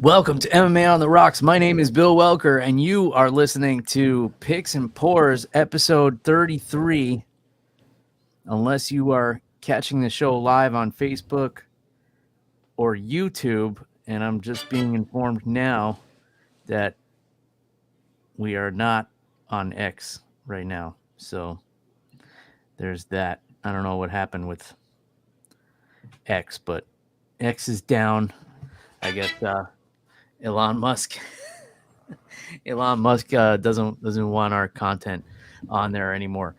Welcome to MMA on the Rocks. My name is Bill Welker, and you are listening to Picks and Pours, episode 33. Unless you are catching the show live on Facebook or YouTube, and I'm just being informed now that we are not on X right now. So there's that. I don't know what happened with X, but X is down. I guess Elon Musk doesn't want our content on there anymore.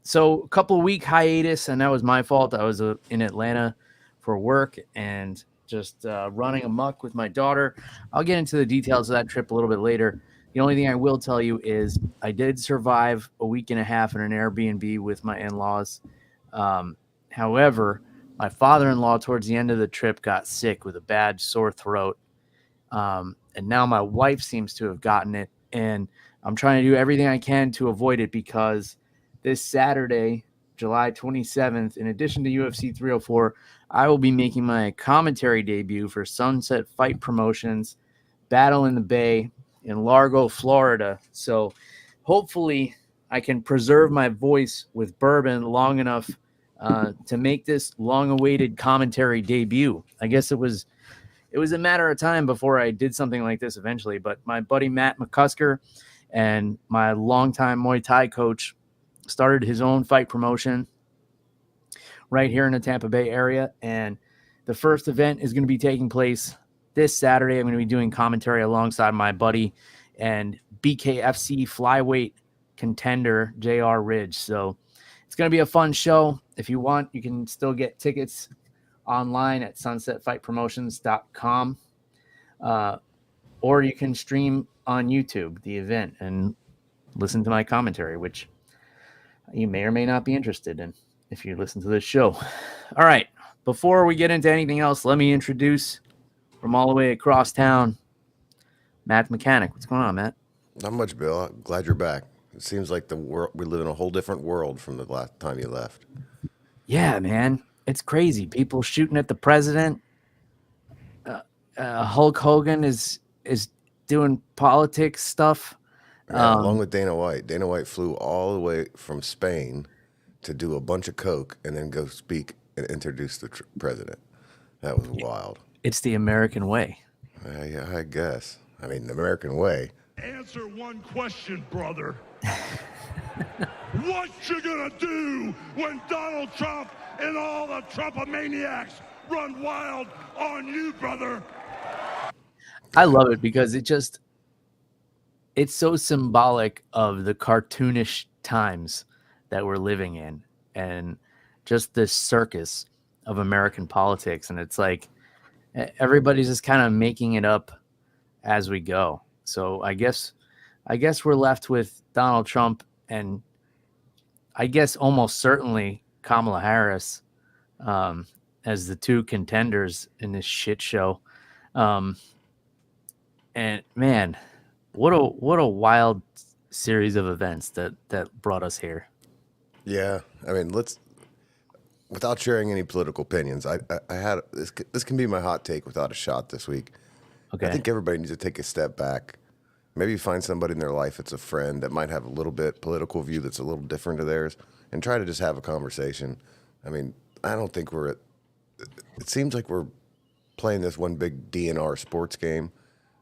So a couple of week hiatus, and that was my fault. I was in Atlanta for work and just running amok with my daughter. I'll get into the details of that trip a little bit later. The only thing I will tell you is I did survive a week and a half in an Airbnb with my in-laws. However, my father-in-law towards the end of the trip got sick with a bad sore throat. And now my wife seems to have gotten it, and I'm trying to do everything I can to avoid it because this Saturday, July 27th, in addition to UFC 304, I will be making my commentary debut for Sunset Fight Promotions, Battle in the Bay in Largo, Florida. So hopefully I can preserve my voice with bourbon long enough to make this long-awaited commentary debut. I guess it was a matter of time before I did something like this eventually, but my buddy Matt McCusker and my longtime Muay Thai coach started his own fight promotion right here in the Tampa Bay area, and the first event is going to be taking place this Saturday. I'm going to be doing commentary alongside my buddy and BKFC flyweight contender JR Ridge, so it's going to be a fun show. If you want, you can still get tickets online at sunsetfightpromotions.com, or you can stream on YouTube the event and listen to my commentary, which you may or may not be interested in if you listen to this show. All right, before we get into anything else, let me introduce from all the way across town, Matt the Mechanic. What's going on, Matt? Not much, Bill. I'm glad you're back. It seems like we live in a whole different world from the last time you left. Yeah, man. It's crazy. People shooting at the president. Hulk Hogan is doing politics stuff. Yeah, along with Dana White. Dana White flew all the way from Spain to do a bunch of coke and then go speak and introduce the president. That was wild. It's the American way. Yeah, I guess. I mean, the American way. Answer one question, brother. What you gonna do when Donald Trump and all the Trumpomaniacs run wild on you, brother? I love it because it's so symbolic of the cartoonish times that we're living in and just this circus of American politics. And it's like everybody's just kind of making it up as we go. So I guess we're left with Donald Trump and I guess almost certainly Kamala Harris as the two contenders in this shit show. And man, what a wild series of events that brought us here. Yeah, I mean, without sharing any political opinions, I had this can be my hot take without a shot this week. Okay. I think everybody needs to take a step back. Maybe find somebody in their life that's a friend that might have a little bit political view that's a little different to theirs, and try to just have a conversation. I mean, I don't think it seems like we're playing this one big DNR sports game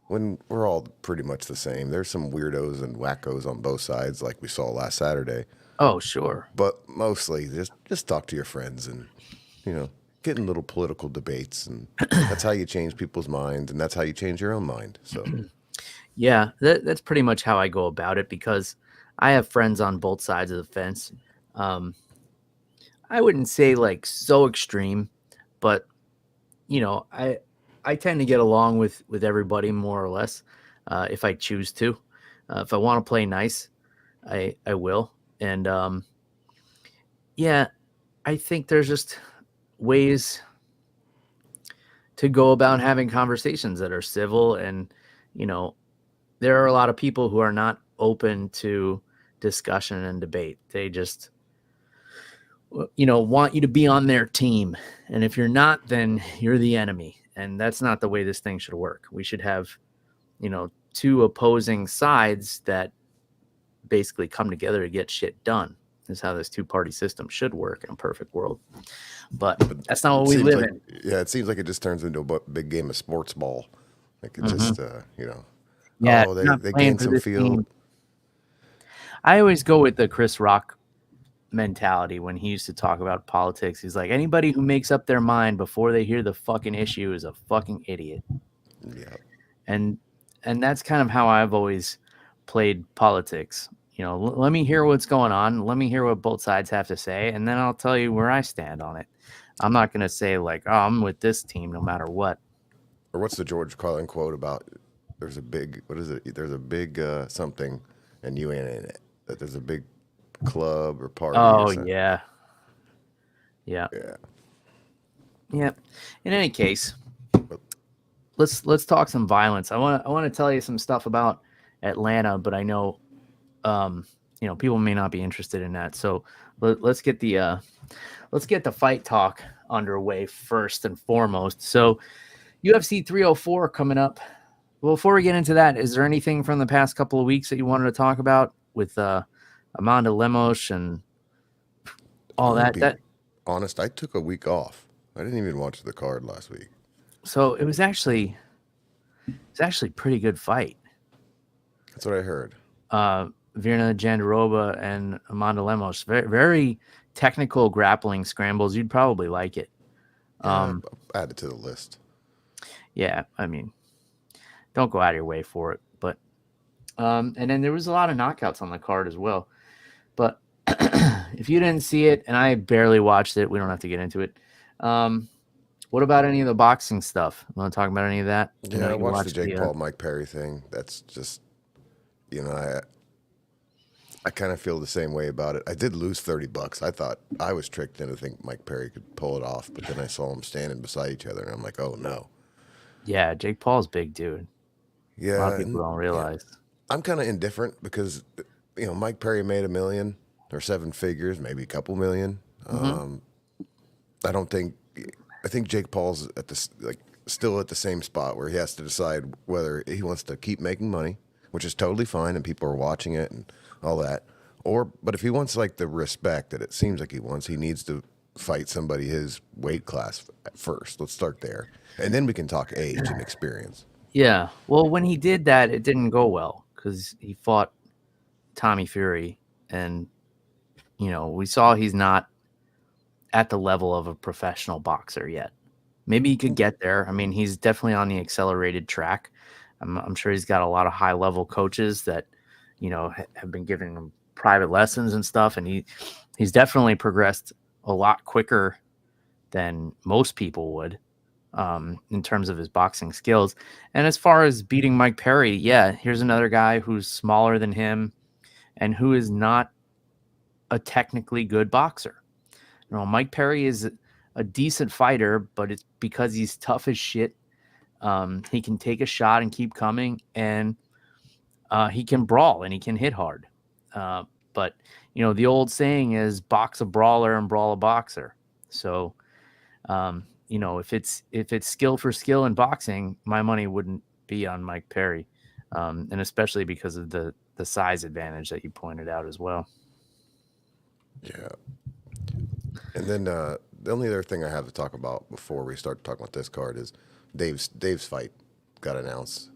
when we're all pretty much the same. There's some weirdos and wackos on both sides, like we saw last Saturday. Oh, sure. But mostly, just talk to your friends and, get in little political debates, and that's how you change people's minds, and that's how you change your own mind. So, Yeah, that's pretty much how I go about it because I have friends on both sides of the fence. I wouldn't say like so extreme, but I tend to get along with everybody more or less if I choose to. If I want to play nice, I will. And I think there's just ways to go about having conversations that are civil, and there are a lot of people who are not open to discussion and debate. They just want you to be on their team, and if you're not, then you're the enemy. And that's not the way this thing should work. We should have, two opposing sides that basically come together to get shit done. Is how this two-party system should work in a perfect world. But that's not what we live in. Yeah, it seems like it just turns into a big game of sports ball. Like it just, Yeah, they gain some field. Team. I always go with the Chris Rock mentality when he used to talk about politics. He's like, anybody who makes up their mind before they hear the fucking issue is a fucking idiot. Yeah. And that's kind of how I've always played politics. Let me hear what's going on. Let me hear what both sides have to say, and then I'll tell you where I stand on it. I'm not going to say like, oh, I'm with this team no matter what. Or what's the George Carlin quote about? There's a big, what is it? There's a big something, and you ain't in it. That there's a big club or party. Oh, or something. Yeah. In any case, let's talk some violence. I want to tell you some stuff about Atlanta, but I know, people may not be interested in that. So let's get the fight talk underway first and foremost. So UFC 304 coming up. Well, before we get into that, is there anything from the past couple of weeks that you wanted to talk about with Amanda Lemos and all that? Honest, I took a week off. I didn't even watch the card last week. So it was actually a pretty good fight. That's what I heard. Virna Jandiroba and Amanda Lemos, very, very technical grappling scrambles. You'd probably like it. Add it to the list. Yeah, I mean, don't go out of your way for it. But and then there was a lot of knockouts on the card as well. But if you didn't see it, and I barely watched it, we don't have to get into it. What about any of the boxing stuff? Want to talk about any of that? Yeah, I watched the Jake Paul, Mike Perry thing. That's just, I kind of feel the same way about it. I did lose $30. I thought I was tricked into think Mike Perry could pull it off, but then I saw them standing beside each other, and I'm like, oh no. Yeah, Jake Paul's big dude. Yeah, a lot of people don't realize. Yeah. I'm kind of indifferent because, Mike Perry made $1 million or 7 figures, maybe a couple million. I think Jake Paul's at this still at the same spot where he has to decide whether he wants to keep making money, which is totally fine, and people are watching it and all that. But if he wants the respect that it seems like he wants, he needs to fight somebody his weight class first. Let's start there, and then we can talk age and experience. Yeah. Well, when he did that, it didn't go well because he fought Tommy Fury, and we saw he's not at the level of a professional boxer yet. Maybe he could get there. I mean, he's definitely on the accelerated track. I'm sure he's got a lot of high level coaches that, have been giving him private lessons and stuff. And he's definitely progressed a lot quicker than most people would in terms of his boxing skills. And as far as beating Mike Perry, yeah, here's another guy who's smaller than him and who is not a technically good boxer. Mike Perry is a decent fighter, but it's because he's tough as shit. He can take a shot and keep coming, and he can brawl and he can hit hard. But the old saying is box a brawler and brawl a boxer. So, if it's skill for skill in boxing, my money wouldn't be on Mike Perry, and especially because of the size advantage that you pointed out as well. Yeah. And then the only other thing I have to talk about before we start talking about this card is Dave's fight got announced.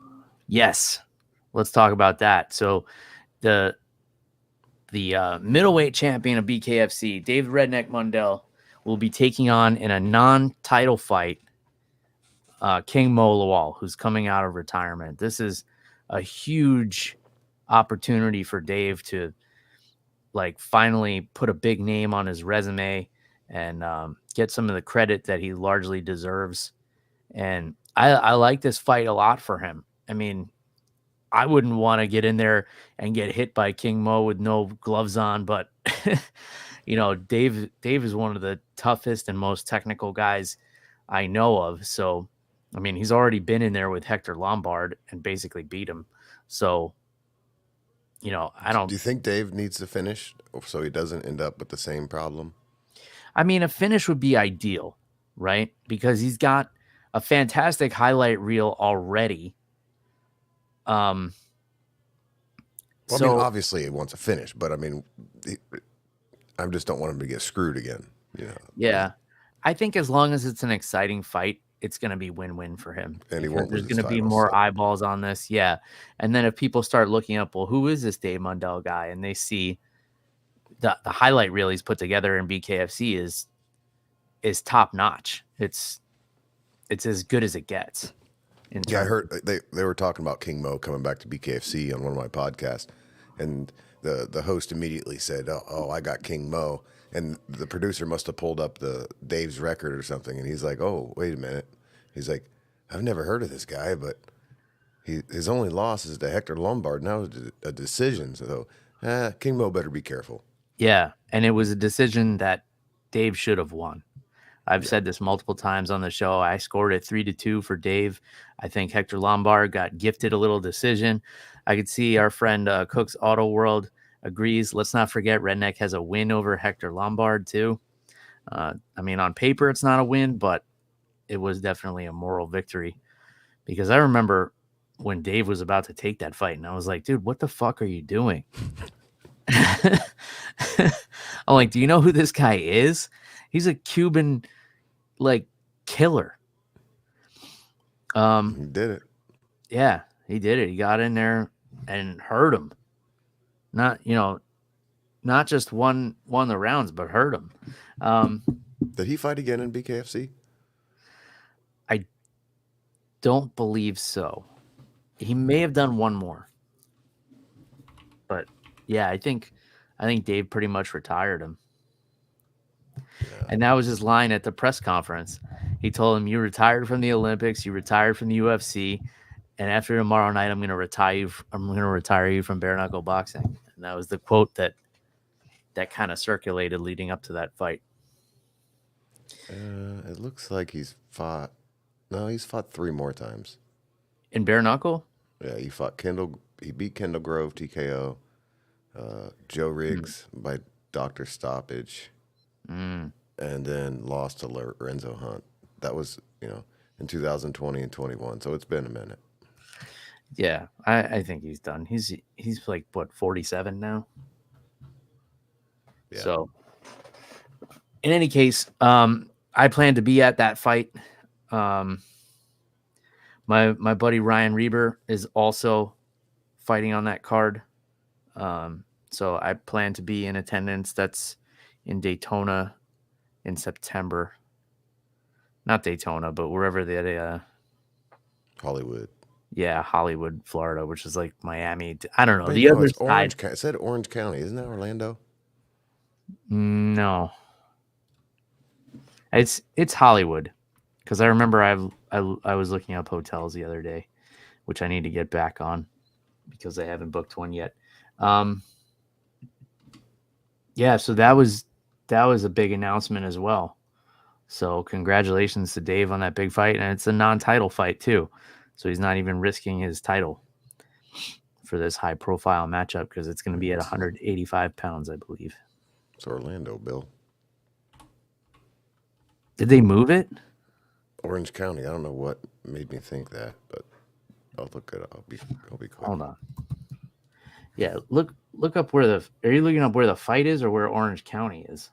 Yes, let's talk about that. So the middleweight champion of BKFC, Dave Redneck Mundell, will be taking on in a non-title fight King Mo Lawal, who's coming out of retirement. This is a huge opportunity for Dave to finally put a big name on his resume and get some of the credit that he largely deserves. And I like this fight a lot for him. I mean, I wouldn't want to get in there and get hit by King Mo with no gloves on, but Dave is one of the toughest and most technical guys I know of. So, I mean, he's already been in there with Hector Lombard and basically beat him. So, I don't. Do you think Dave needs to finish so he doesn't end up with the same problem? I mean, a finish would be ideal, right? Because he's got a fantastic highlight reel already. Well, I mean, obviously he wants a finish, but I mean, I just don't want him to get screwed again. You know. Yeah, I think as long as it's an exciting fight, it's going to be win-win for him. And he Because won't there's lose his going to be title, more so. eyeballs on this. Yeah, and then if people start looking up, well, who is this Dave Mundell guy, and they see the highlight reel he's put together in BKFC is top notch. It's as good as it gets. Yeah, I heard they were talking about King Mo coming back to BKFC on one of my podcasts, and the host immediately said, "Oh, I got King Mo," and the producer must have pulled up the Dave's record or something, and he's like, "Oh, wait a minute," he's like, "I've never heard of this guy, but his only loss is to Hector Lombard. Now it's a decision, so King Mo better be careful." Yeah, and it was a decision that Dave should have won. I've said this multiple times on the show. I scored it 3-2 for Dave. I think Hector Lombard got gifted a little decision. I could see our friend Cook's Auto World agrees. Let's not forget Redneck has a win over Hector Lombard too. I mean, on paper, it's not a win, but it was definitely a moral victory because I remember when Dave was about to take that fight and I was like, dude, what the fuck are you doing? I'm like, do you know who this guy is? He's a Cuban like killer. He did it. Yeah, he did it. He got in there and hurt him. Not just won the rounds, but hurt him. Did he fight again in BKFC? I don't believe so. He may have done one more. But yeah, I think Dave pretty much retired him. Yeah. And that was his line at the press conference. He told him, "You retired from the Olympics, you retired from the UFC, and after tomorrow night, I'm going to retire you from bare knuckle boxing." And that was the quote that kind of circulated leading up to that fight. It looks like he's fought 3 more times. In bare knuckle? Yeah, he beat Kendall Grove TKO, Joe Riggs by doctor stoppage, and then lost to Lorenzo Hunt. That was, in 2020 and 21, so it's been a minute. Yeah, I think he's done. He's like, what, 47 now? Yeah. So, in any case, I plan to be at that fight. My buddy Ryan Reber is also fighting on that card. So I plan to be in attendance. That's in Daytona in September. Not Daytona, but wherever Hollywood. Yeah, Hollywood, Florida, which is like Miami. I don't know. Wait, the other it's side. It said Orange County. Isn't that Orlando? No. It's Hollywood. Because I remember I was looking up hotels the other day, which I need to get back on because I haven't booked one yet. Yeah, so that was a big announcement as well. So congratulations to Dave on that big fight, and it's a non-title fight too. So he's not even risking his title for this high-profile matchup because it's going to be at 185 pounds, I believe. It's Orlando, Bill. Did they move it? Orange County. I don't know what made me think that, but I'll look it up. I'll be quick. Hold on. Yeah, look up where are you looking up where the fight is or where Orange County is?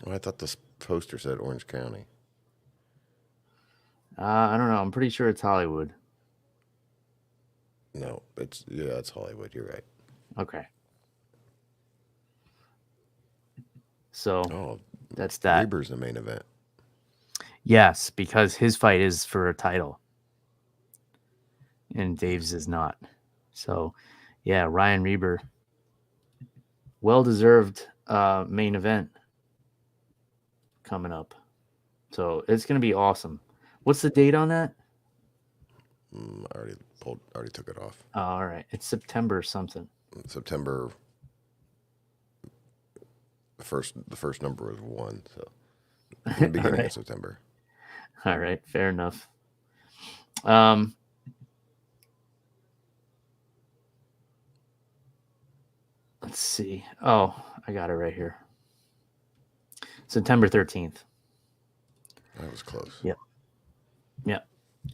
Well, I thought the poster said Orange County. I don't know. I'm pretty sure it's Hollywood. No, it's Hollywood. You're right. Okay. So that's that. Reber's the main event. Yes, because his fight is for a title. And Dave's is not. So, yeah, Ryan Reber. Well-deserved main event coming up. So, it's going to be awesome. What's the date on that? I already took it off. Oh, all right. It's September something. September. The first number was 1, so the beginning of September. All right, fair enough. Let's see. Oh, I got it right here. September 13th. That was close. Yep. Yeah.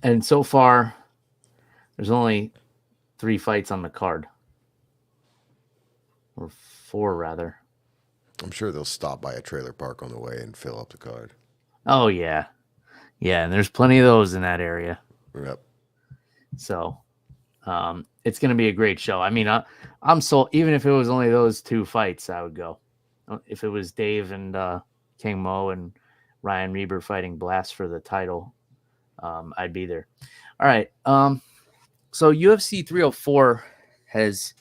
And so far, there's only 3 fights on the card, or 4 rather. I'm sure they'll stop by a trailer park on the way and fill up the card. Oh yeah, yeah, and there's plenty of those in that area. Yep. So it's going to be a great show. I mean, I'm sold. Even if it was only those 2 fights, I would go. If it was Dave and King Mo and Ryan Reber fighting Blast for the title, I'd be there. All right. So UFC 304 has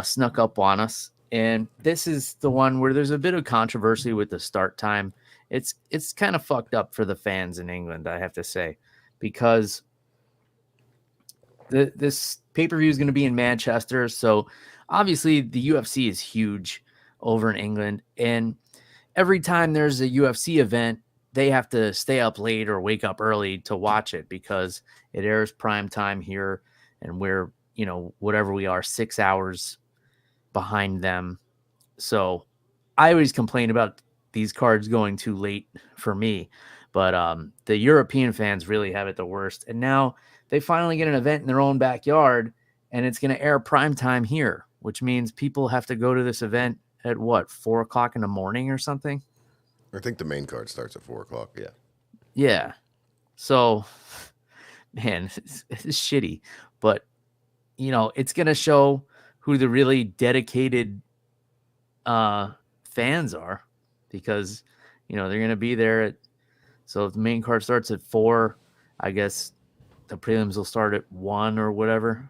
snuck up on us, and this is the one where there's a bit of controversy with the start time. It's kind of fucked up for the fans in England, I have to say, because this pay-per-view is going to be in Manchester. So obviously the UFC is huge over in England. And every time there's a UFC event, they have to stay up late or wake up early to watch it because it airs prime time here. And we're, whatever we are, 6 hours behind them. So I always complain about these cards going too late for me. But the European fans really have it the worst. And now they finally get an event in their own backyard, and it's going to air prime time here, which means people have to go to this event at 4:00 in the morning or something? I think the main card starts at 4:00. Yeah. Yeah. So, man, it's shitty. But, it's going to show who the really dedicated fans are, because, they're going to be there so if the main card starts at 4, I guess the prelims will start at 1 or whatever.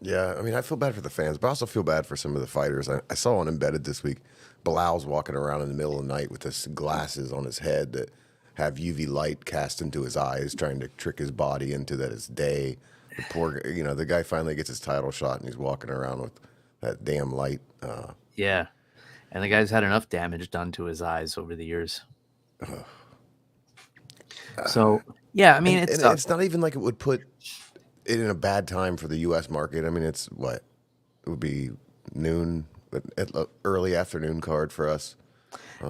Yeah, I mean, I feel bad for the fans, but I also feel bad for some of the fighters. I saw on Embedded this week, Bilal's walking around in the middle of the night with this glasses on his head that have UV light cast into his eyes, trying to trick his body into that it's day. The poor, the guy finally gets his title shot, and he's walking around with that damn light. Yeah. And the guy's had enough damage done to his eyes over the years. So, yeah, I mean, it's not even like it would put it in a bad time for the U.S. market. I mean, it's what? It would be noon, early afternoon card for us.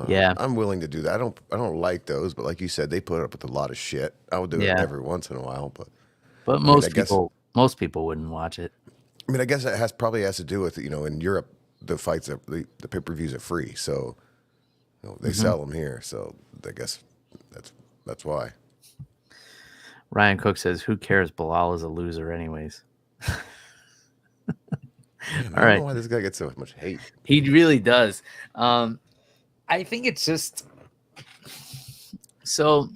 Yeah. I'm willing to do that. I don't like those, but like you said, they put up with a lot of shit. I would do it Yeah. every once in a while, but most people wouldn't watch it. I mean, I guess it probably has to do with, in Europe, the fights are the pay-per-views are free, so they sell them here. So I guess that's why. Ryan Cook says, "Who cares? Bilal is a loser, anyways." Man, All I don't right. know why this guy gets so much hate. He really does. I think it's just so.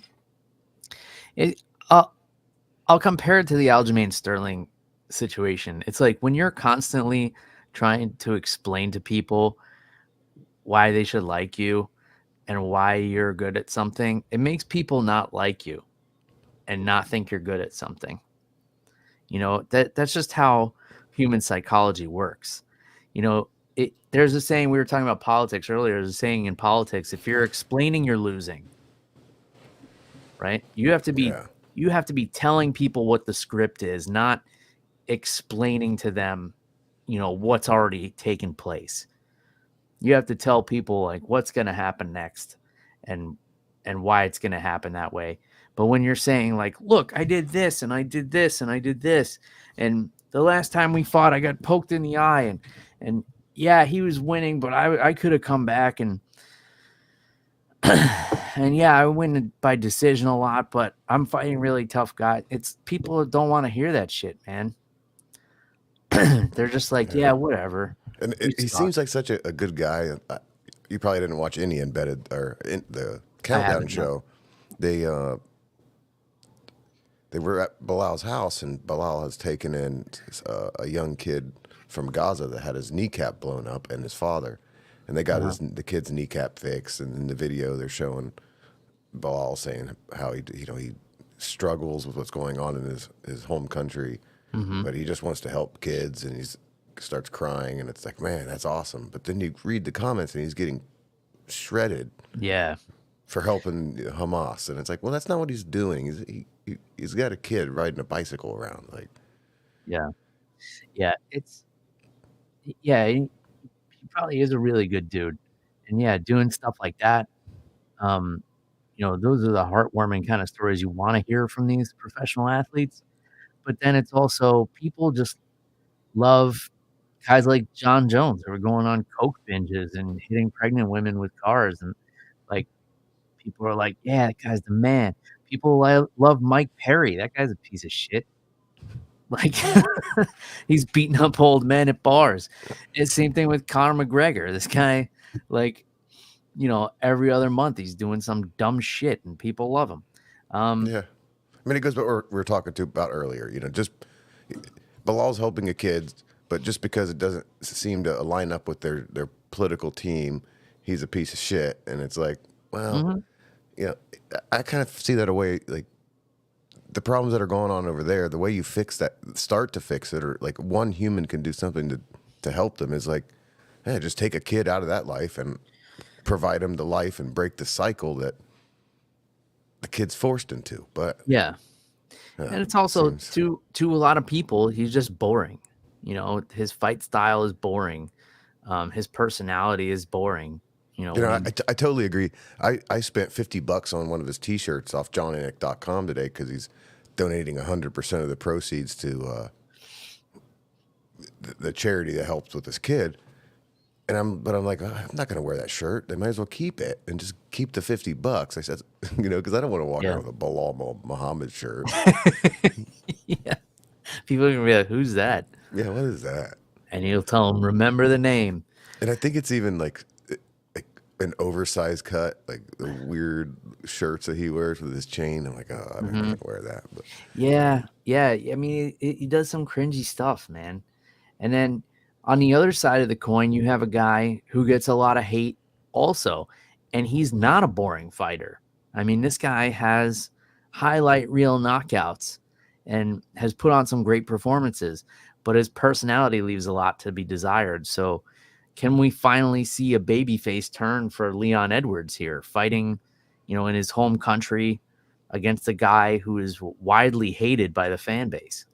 I'll compare it to the Aljamain Sterling situation. It's like when you're constantly trying to explain to people why they should like you and why you're good at something, it makes people not like you and not think you're good at something. That's just how human psychology works. There's a saying, we were talking about politics earlier. There's a saying in politics, if you're explaining, you're losing. Right? You have to be telling people what the script is, not explaining to them, what's already taken place. You have to tell people like what's going to happen next and why it's going to happen that way. But when you're saying like, look, I did this and I did this and I did this, and the last time we fought, I got poked in the eye, and yeah, he was winning, but I could have come back and and yeah, I win by decision a lot, but I'm fighting really tough guys. It's people don't want to hear that shit, man. They're just like, yeah, whatever. And he seems like such a good guy. You probably didn't watch any Embedded or the Countdown show. No. They were at Bilal's house, and Bilal has taken in a young kid from Gaza that had his kneecap blown up, and his father, and they got the kid's kneecap fixed. And in the video, they're showing Bilal saying how he struggles with what's going on in his home country, but he just wants to help kids, and he starts crying, and it's like, man, that's awesome. But then you read the comments, and he's getting shredded. Yeah. For helping Hamas, and it's like, well, that's not what he's doing. He's got a kid riding a bicycle around, like. Yeah. He probably is a really good dude, and yeah, doing stuff like that, those are the heartwarming kind of stories you want to hear from these professional athletes. But then it's also people just love guys like John Jones who are going on coke binges and hitting pregnant women with cars, and like people are like, "Yeah, that guy's the man." People love Mike Perry. That guy's a piece of shit. Like he's beating up old men at bars. And same thing with Conor McGregor. This guy, like, every other month he's doing some dumb shit and people love him. Yeah. I mean, it goes back what we were talking about earlier. Just Bilal's helping a kid, but just because it doesn't seem to line up with their political team, he's a piece of shit. And it's like, well, Mhm. I kind of see that away. Like the problems that are going on over there, the way you start to fix it, or like one human can do something to help them is like, hey, just take a kid out of that life and provide him the life and break the cycle that the kid's forced into. But Yeah. And it's also seems to a lot of people, he's just boring. His fight style is boring. His personality is boring. I totally agree. I spent $50 on one of his T-shirts off johnnynick.com today because he's donating 100% of the proceeds to the charity that helps with this kid. And I'm like, "Oh, I'm not going to wear that shirt. They might as well keep it and just keep the $50. I said, because I don't want to walk Yeah. around with a Bilal Muhammad shirt. Yeah. People are gonna be like, "Who's that?" Yeah, what is that? And he'll tell them, "Remember the name." And I think it's even like an oversized cut, like the weird shirts that he wears with his chain. I'm like, oh, I'm not gonna wear that. But Yeah, yeah. I mean, he does some cringy stuff, man. And then on the other side of the coin, you have a guy who gets a lot of hate also, and he's not a boring fighter. I mean, this guy has highlight reel knockouts and has put on some great performances, but his personality leaves a lot to be desired. So, can we finally see a babyface turn for Leon Edwards here, fighting, in his home country against a guy who is widely hated by the fan base?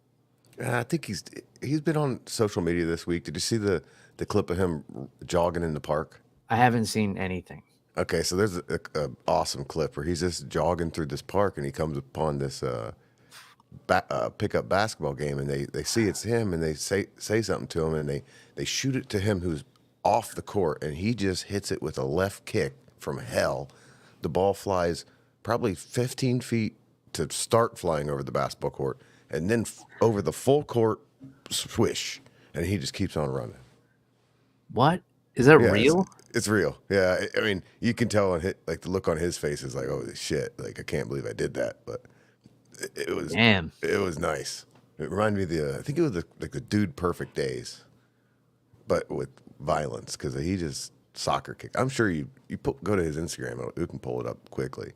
I think he's been on social media this week. Did you see the clip of him jogging in the park? I haven't seen anything. Okay, so there's a awesome clip where he's just jogging through this park and he comes upon this pickup basketball game, and they see it's him and they say something to him, and they shoot it to him who's off the court, and he just hits it with a left kick from hell. The ball flies probably 15 feet to start flying over the basketball court, and then over the full court swish, and he just keeps on running. What? Is that Yeah, real? it's real. Yeah, I mean, you can tell like the look on his face is like, holy shit, like I can't believe I did that, but it was Damn. it was nice. It reminded me of I think it was like the Dude Perfect days, but with violence because he just soccer kick. I'm sure you go to his Instagram, you can pull it up quickly.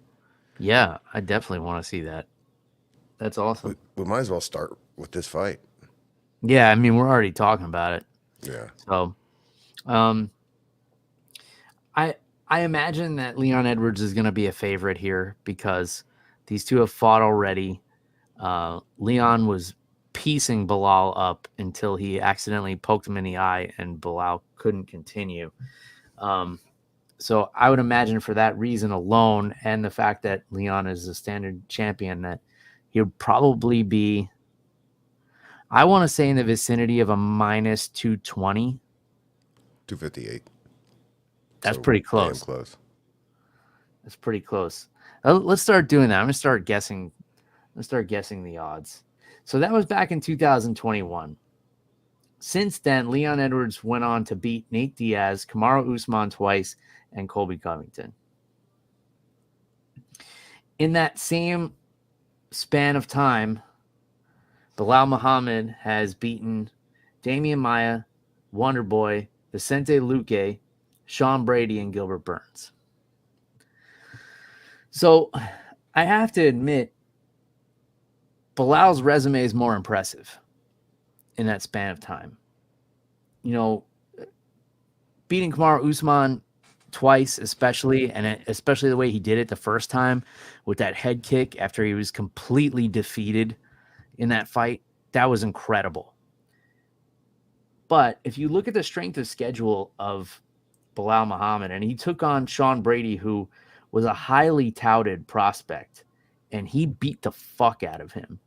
Yeah, I definitely want to see that. That's awesome. We might as well start with this fight. Yeah, I mean, we're already talking about it. Yeah. So, I imagine that Leon Edwards is going to be a favorite here because these two have fought already. Leon was piecing Bilal up until he accidentally poked him in the eye, and Bilal couldn't continue. So I would imagine for that reason alone, and the fact that Leon is a standard champion, that he would probably be, I want to say, in the vicinity of a minus 220. 258. That's So pretty close. Damn close. That's pretty close. Let's start doing that. I'm gonna start guessing. Let's start guessing the odds. So that was back in 2021. Since then, Leon Edwards went on to beat Nate Diaz, Kamaru Usman twice, and Colby Covington. In that same span of time, Bilal Muhammad has beaten Damian Maia, Wonderboy, Vicente Luque, Sean Brady, and Gilbert Burns. So I have to admit, Bilal's resume is more impressive in that span of time. Beating Kamaru Usman twice, especially, and especially the way he did it the first time with that head kick after he was completely defeated in that fight, that was incredible. But if you look at the strength of schedule of Bilal Muhammad, and he took on Sean Brady, who was a highly touted prospect, and he beat the fuck out of him.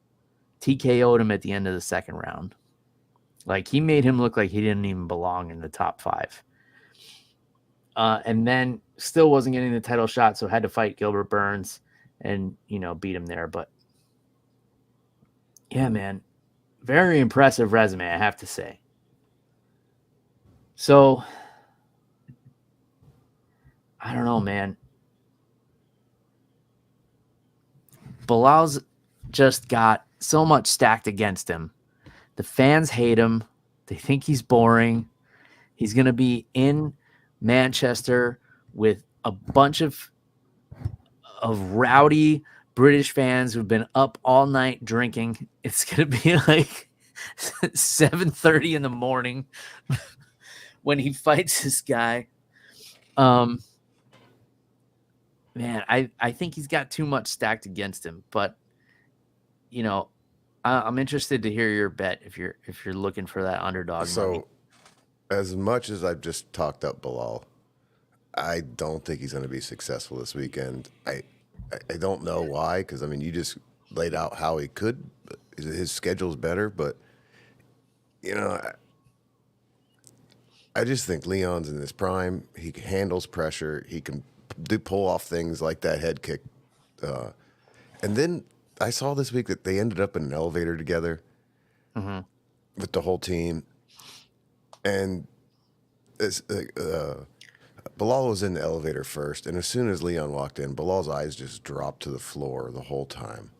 TKO'd him at the end of the second round. Like, he made him look like he didn't even belong in the top 5. And then still wasn't getting the title shot, so had to fight Gilbert Burns and, beat him there. But yeah, man, very impressive resume, I have to say. So, I don't know, man. Bilal's just got so much stacked against him. The fans hate him. They think he's boring. He's going to be in Manchester with a bunch of rowdy British fans who've been up all night drinking. It's going to be like 7:30 in the morning when he fights this guy. Man, I think he's got too much stacked against him, but I'm interested to hear your bet if you're looking for that underdog money. As much as I've just talked up Belal, I don't think he's going to be successful this weekend. I don't know why, because you just laid out how he could. His schedule's better, but I just think Leon's in his prime. He handles pressure. He can pull off things like that head kick. And then I saw this week that they ended up in an elevator together with the whole team. And Belal was in the elevator first, and as soon as Leon walked in, Bilal's eyes just dropped to the floor the whole time.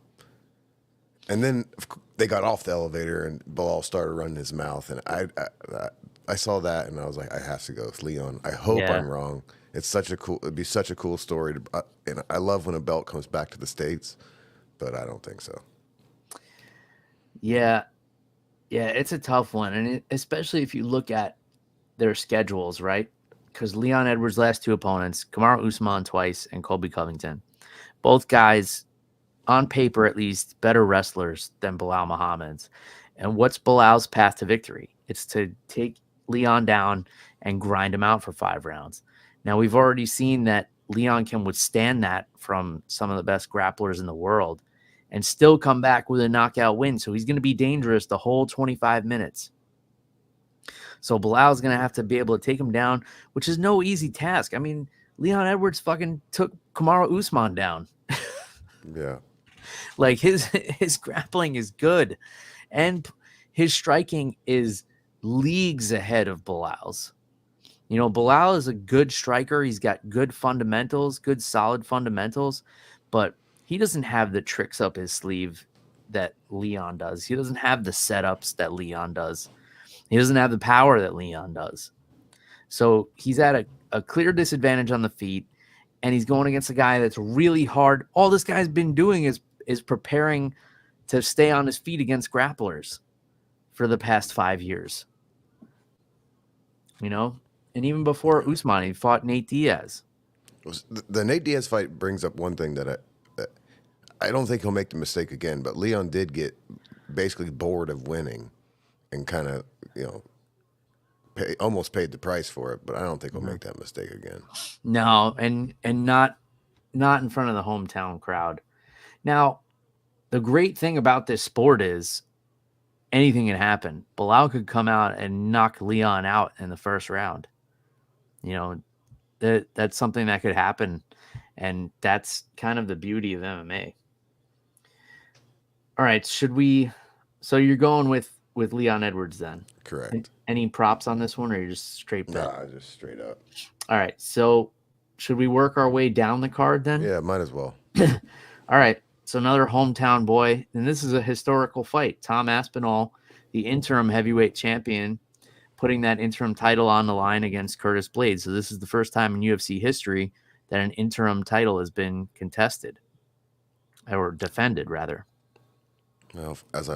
And then they got off the elevator, and Belal started running his mouth, and I saw that, and I was like, I have to go with Leon. I hope I'm wrong. It'd be such a cool story, and I love when a belt comes back to the States, but I don't think so. Yeah, it's a tough one, and especially if you look at their schedules, right? Because Leon Edwards' last 2 opponents, Kamaru Usman twice and Colby Covington, both guys, on paper at least, better wrestlers than Belal Muhammad's. And what's Bilal's path to victory? It's to take Leon down and grind him out for 5 rounds. Now, we've already seen that Leon can withstand that from some of the best grapplers in the world and still come back with a knockout win. So he's going to be dangerous the whole 25 minutes. So Bilal's going to have to be able to take him down, which is no easy task. Leon Edwards fucking took Kamaru Usman down. Yeah. Like, his grappling is good, and his striking is leagues ahead of Bilal's. Belal is a good striker. He's got good fundamentals, good solid fundamentals, but he doesn't have the tricks up his sleeve that Leon does. He doesn't have the setups that Leon does. He doesn't have the power that Leon does. So he's at a clear disadvantage on the feet, and he's going against a guy that's really hard. All this guy's been doing is preparing to stay on his feet against grapplers for the past 5 years. And even before Usman, he fought Nate Diaz. The Nate Diaz fight brings up one thing that I don't think he'll make the mistake again, but Leon did get basically bored of winning and kind of, almost paid the price for it, but I don't think he'll make that mistake again. No, and not in front of the hometown crowd. Now, the great thing about this sport is anything can happen. Belal could come out and knock Leon out in the first round. That's something that could happen, and that's kind of the beauty of MMA. All right, so you're going with Leon Edwards then? Correct. Any props on this one, or you're just straight bet? Nah, just straight up. All right, so should we work our way down the card then? Yeah, might as well. All right, so another hometown boy, and this is a historical fight. Tom Aspinall, the interim heavyweight champion, putting that interim title on the line against Curtis Blades. So this is the first time in UFC history that an interim title has been contested, or defended, rather. Well, as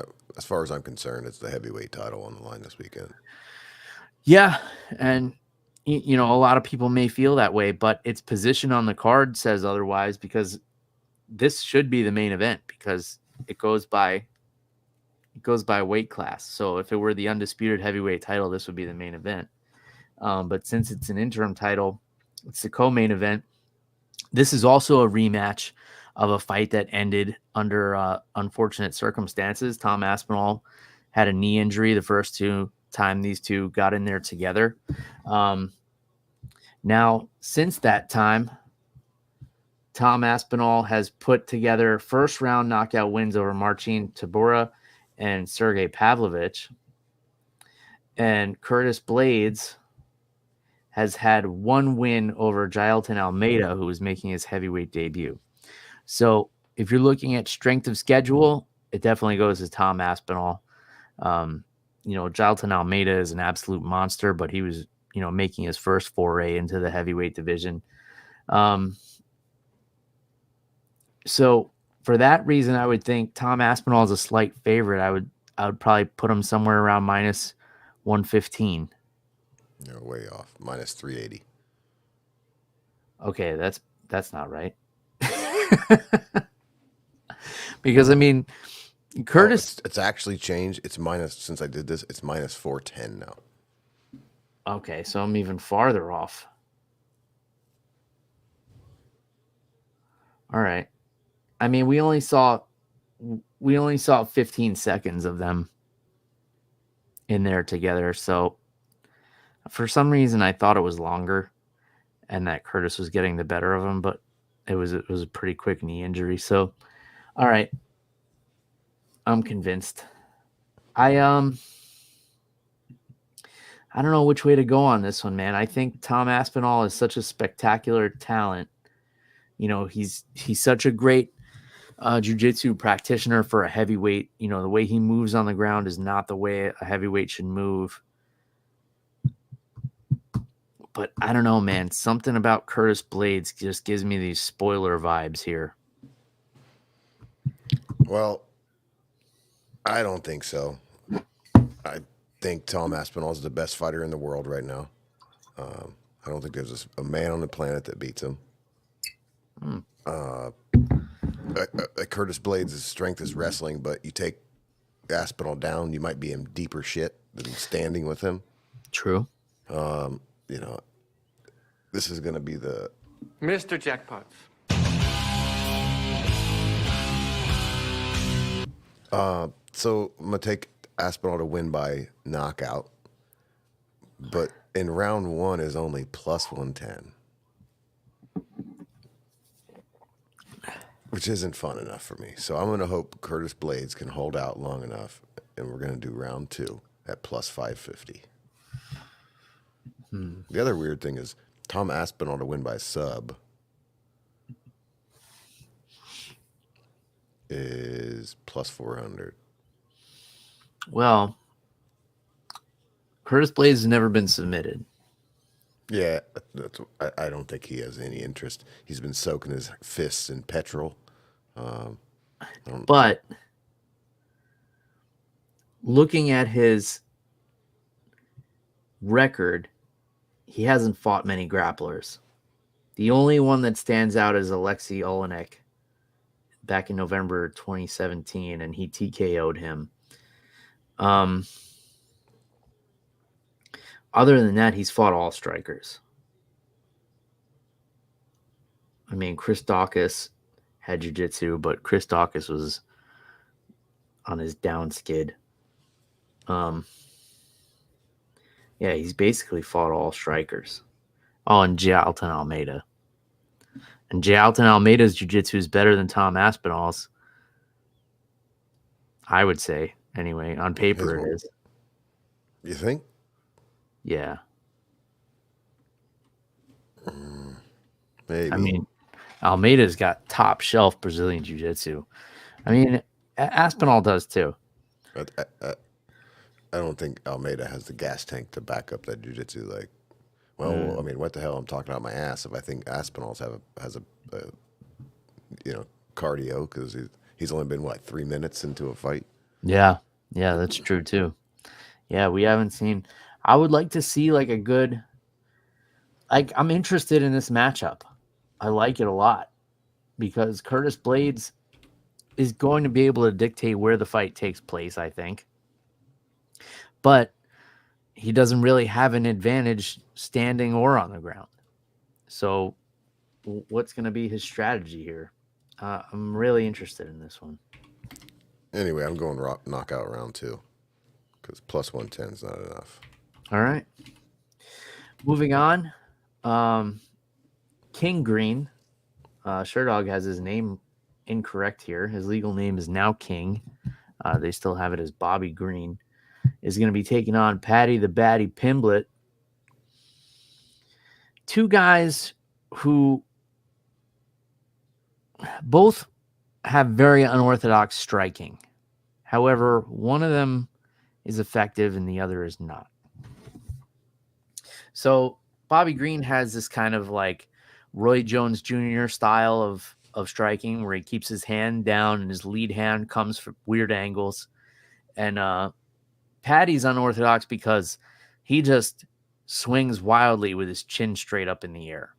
far as I'm concerned, it's the heavyweight title on the line this weekend. Yeah, and a lot of people may feel that way, but its position on the card says otherwise, because this should be the main event, because it goes by weight class. So if it were the undisputed heavyweight title, this would be the main event. But since it's an interim title, it's the co-main event. This is also a rematch of a fight that ended under unfortunate circumstances. Tom Aspinall had a knee injury the first time these two got in there together. Now, since that time, Tom Aspinall has put together first-round knockout wins over Marcin Tybura and Sergey Pavlovich. And Curtis Blades has had one win over Jailton Almeida, who is making his heavyweight debut. So if you're looking at strength of schedule, it definitely goes to Tom Aspinall. Jailton Almeida is an absolute monster, but he was, making his first foray into the heavyweight division. So for that reason, I would think Tom Aspinall is a slight favorite. I would probably put him somewhere around minus 115. No, way off. Minus 380. Okay, that's not right. Because I mean, Curtis, it's actually changed. It's minus, since I did this, it's minus 410 now. Okay, so I'm even farther off. All right. I mean, we only saw 15 seconds of them in there together. So for some reason I thought it was longer and that Curtis was getting the better of him, but it was a pretty quick knee injury. So all right. I'm convinced. I don't know which way to go on this one, man. I think Tom Aspinall is such a spectacular talent. He's such a great jiu-jitsu practitioner for a heavyweight. The way he moves on the ground is not the way a heavyweight should move. But I don't know, man. Something about Curtis Blades just gives me these spoiler vibes here. Well, I don't think so. I think Tom Aspinall is the best fighter in the world right now. I don't think there's a man on the planet that beats him. Curtis Blades' strength is wrestling, but you take Aspinall down, you might be in deeper shit than standing with him. True. This is going to be the Mr. Jackpot. So I'm going to take Aspinall to win by knockout, but in round one is only plus 110, which isn't fun enough for me. So I'm going to hope Curtis Blades can hold out long enough, and we're going to do round two at plus 550. The other weird thing is Tom Aspinall to win by sub is plus 400. Well, Curtis Blades has never been submitted. Yeah, I don't think he has any interest. He's been soaking his fists in petrol. But looking at his record, he hasn't fought many grapplers. The only one that stands out is Alexei Olenek back in November 2017, and he TKO'd him. Other than that, he's fought all strikers. I mean, Chris Dawkins had jiu-jitsu, but Chris Dawkins was on his down skid. Yeah, he's basically fought all strikers. Oh, and Jailton Almeida. And Jailton Almeida's jiu-jitsu is better than Tom Aspinall's. I would say, anyway. On paper, it is. You think? Yeah. Maybe. I mean, Almeida's got top shelf Brazilian jiu-jitsu. I mean, Aspinall does too. I don't think Almeida has the gas tank to back up that jiu-jitsu. I mean, what the hell? I'm talking out my ass if I think Aspinall's has a cardio, because he's only been 3 minutes into a fight. Yeah, that's true too. Yeah, we haven't seen. I would like to see a good. I'm interested in this matchup. I like it a lot because Curtis Blades is going to be able to dictate where the fight takes place, I think. But he doesn't really have an advantage standing or on the ground. So what's going to be his strategy here. I'm really interested in this one. Anyway, I'm going knockout round 2 because plus 110 is not enough. All right. Moving on. King Green. Sherdog has his name incorrect here. His legal name is now King. They still have it as Bobby Green. Is going to be taking on Paddy the Baddy Pimblett. Two guys who both have very unorthodox striking. However, one of them is effective and the other is not. So Bobby Green has this kind of like Roy Jones Jr. style of striking where he keeps his hand down and his lead hand comes from weird angles. And Paddy's unorthodox because he just swings wildly with his chin straight up in the air.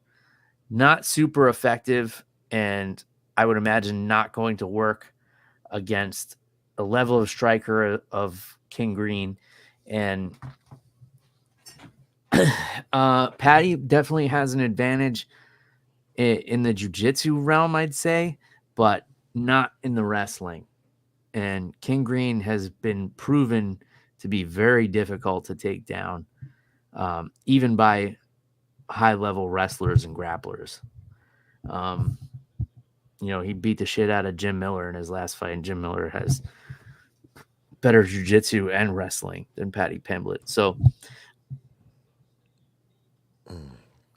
Not super effective, and I would imagine not going to work against a level of striker of King Green. And Paddy definitely has an advantage in the jiu-jitsu realm, I'd say, but not in the wrestling. And King Green has been proven to be very difficult to take down, even by high-level wrestlers and grapplers. He beat the shit out of Jim Miller in his last fight, and Jim Miller has better jiu-jitsu and wrestling than Paddy Pimblett. So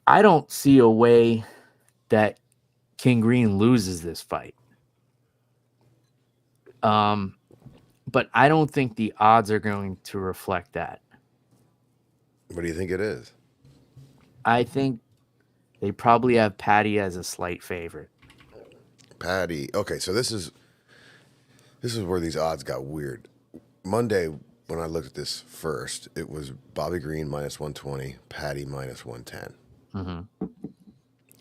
I don't see a way that King Green loses this fight. But I don't think the odds are going to reflect that. What do you think it is? I think they probably have Paddy as a slight favorite. Paddy. Okay, so this is where these odds got weird. Monday, when I looked at this first, it was Bobby Green minus 120, Paddy minus 110. Mm-hmm.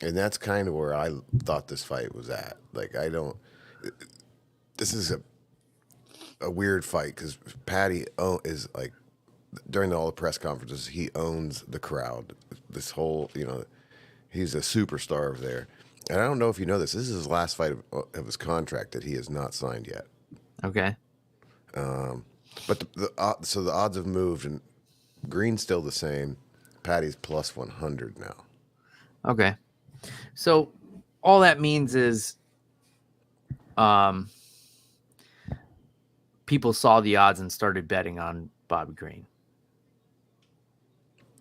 And that's kind of where I thought this fight was at. Like, this is a weird fight because Paddy is like, during all the press conferences, he owns the crowd. This whole, he's a superstar over there. And I don't know if you know this. This is his last fight of his contract that he has not signed yet. Okay. But so the odds have moved, and Green's still the same. Paddy's plus 100 now. Okay. So all that means is people saw the odds and started betting on Bobby Green.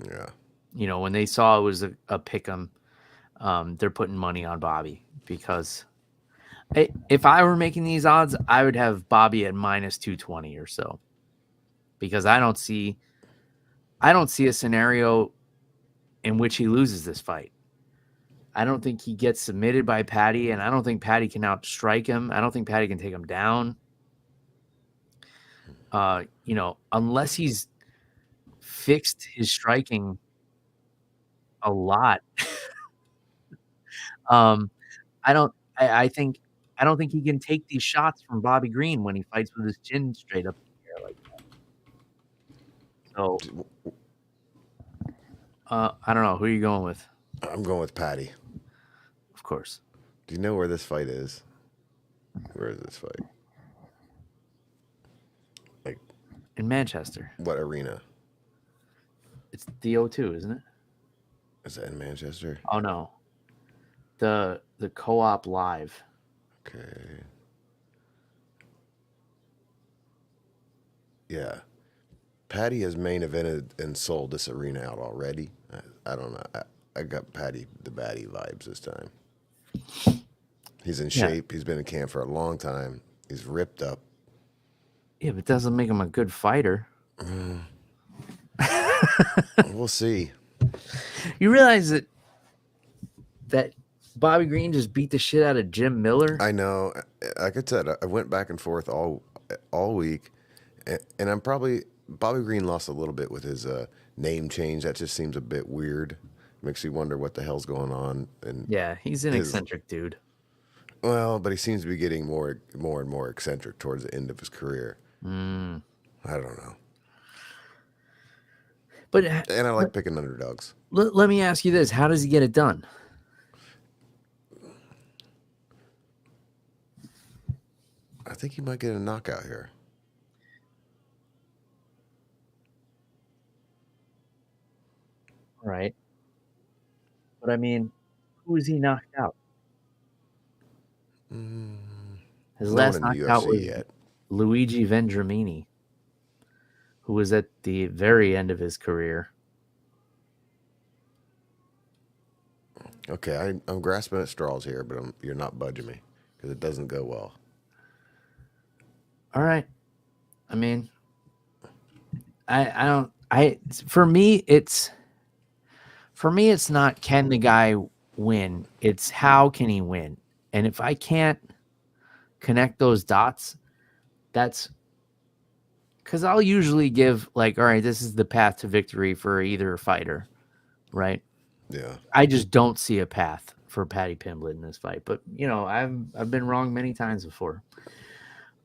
Yeah. When they saw it was a pick 'em, they're putting money on Bobby because if I were making these odds, I would have Bobby at minus 220 or so, because I don't see a scenario in which he loses this fight. I don't think he gets submitted by Paddy, and I don't think Paddy can outstrike him. I don't think Paddy can take him down. Unless he's fixed his striking a lot. I don't think he can take these shots from Bobby Green when he fights with his chin straight up in the air like that. So, I don't know. Who are you going with? I'm going with Paddy. Of course. Do you know where this fight is? Where is this fight? Like, in Manchester. What arena? It's the O2, isn't it? Is that in Manchester? Oh no. The Co-op Live. Okay. Yeah. Paddy has main evented and sold this arena out already. I don't know. I got Paddy the Baddy vibes this time. He's in shape. Yeah. He's been in camp for a long time. He's ripped up. Yeah, but it doesn't make him a good fighter. We'll see. You realize that Bobby Green just beat the shit out of Jim Miller? I know. Like I said, I went back and forth all week, and I'm probably Bobby Green lost a little bit with his name change. That just seems a bit weird. Makes you wonder what the hell's going on. And yeah, he's an eccentric dude. Well, but he seems to be getting more and more eccentric towards the end of his career. I don't know. And I like picking underdogs. Let me ask you this: how does he get it done? I think he might get a knockout here. All right. But I mean, who is he knocked out? His No one last in the knockout UFC was yet. Luigi Vendramini, who was at the very end of his career. Okay, I'm grasping at straws here, but you're not budging me because it doesn't go well. All right. I mean, I don't for me it's not can the guy win, it's how can he win. And if I can't connect those dots, that's because I'll usually give like, all right, this is the path to victory for either fighter, right? Yeah. I just don't see a path for Paddy Pimblett in this fight, but you know, I've been wrong many times before.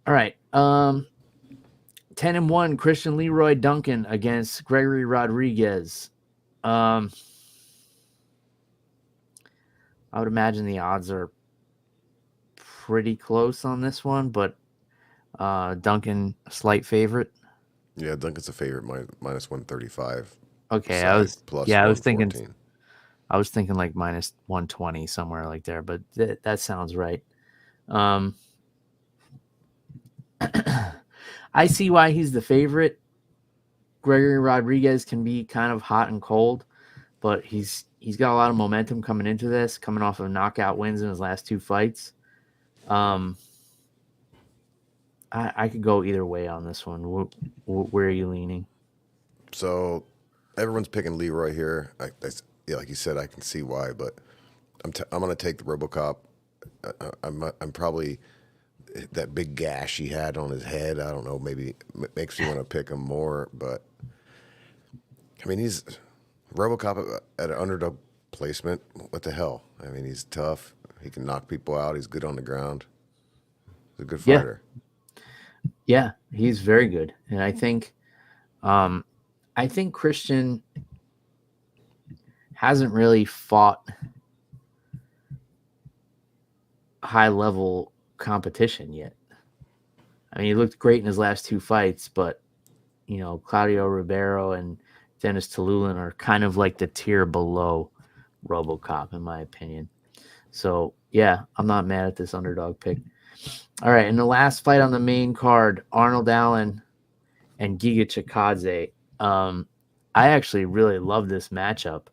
All right, 10-1 Christian Leroy Duncan against Gregory Rodriguez. I would imagine the odds are pretty close on this one, but Duncan a slight favorite. Yeah, Duncan's a favorite, minus 135. Okay, Side plus I was thinking 114. like minus 120 somewhere like there, but that sounds right. I see why he's the favorite. Gregory Rodriguez can be kind of hot and cold, but he's got a lot of momentum coming into this, coming off of knockout wins in his last two fights. I could go either way on this one. Where are you leaning? So everyone's picking Leroy here. Yeah, like you said, I can see why, but I'm going to take the RoboCop. I'm probably that big gash he had on his head. I don't know. Maybe it makes me want to pick him more, but I mean, he's RoboCop at an underdog placement. What the hell? I mean, he's tough. He can knock people out. He's good on the ground. He's a good fighter. Yeah, he's very good, and I think Christian hasn't really fought high level competition yet. I mean, he looked great in his last two fights, but you know, Claudio Ribeiro and Dennis Tululin are kind of like the tier below RoboCop, in my opinion. So yeah, I'm not mad at this underdog pick. All right, in the last fight on the main card, Arnold Allen and Giga Chikadze. I actually really love this matchup.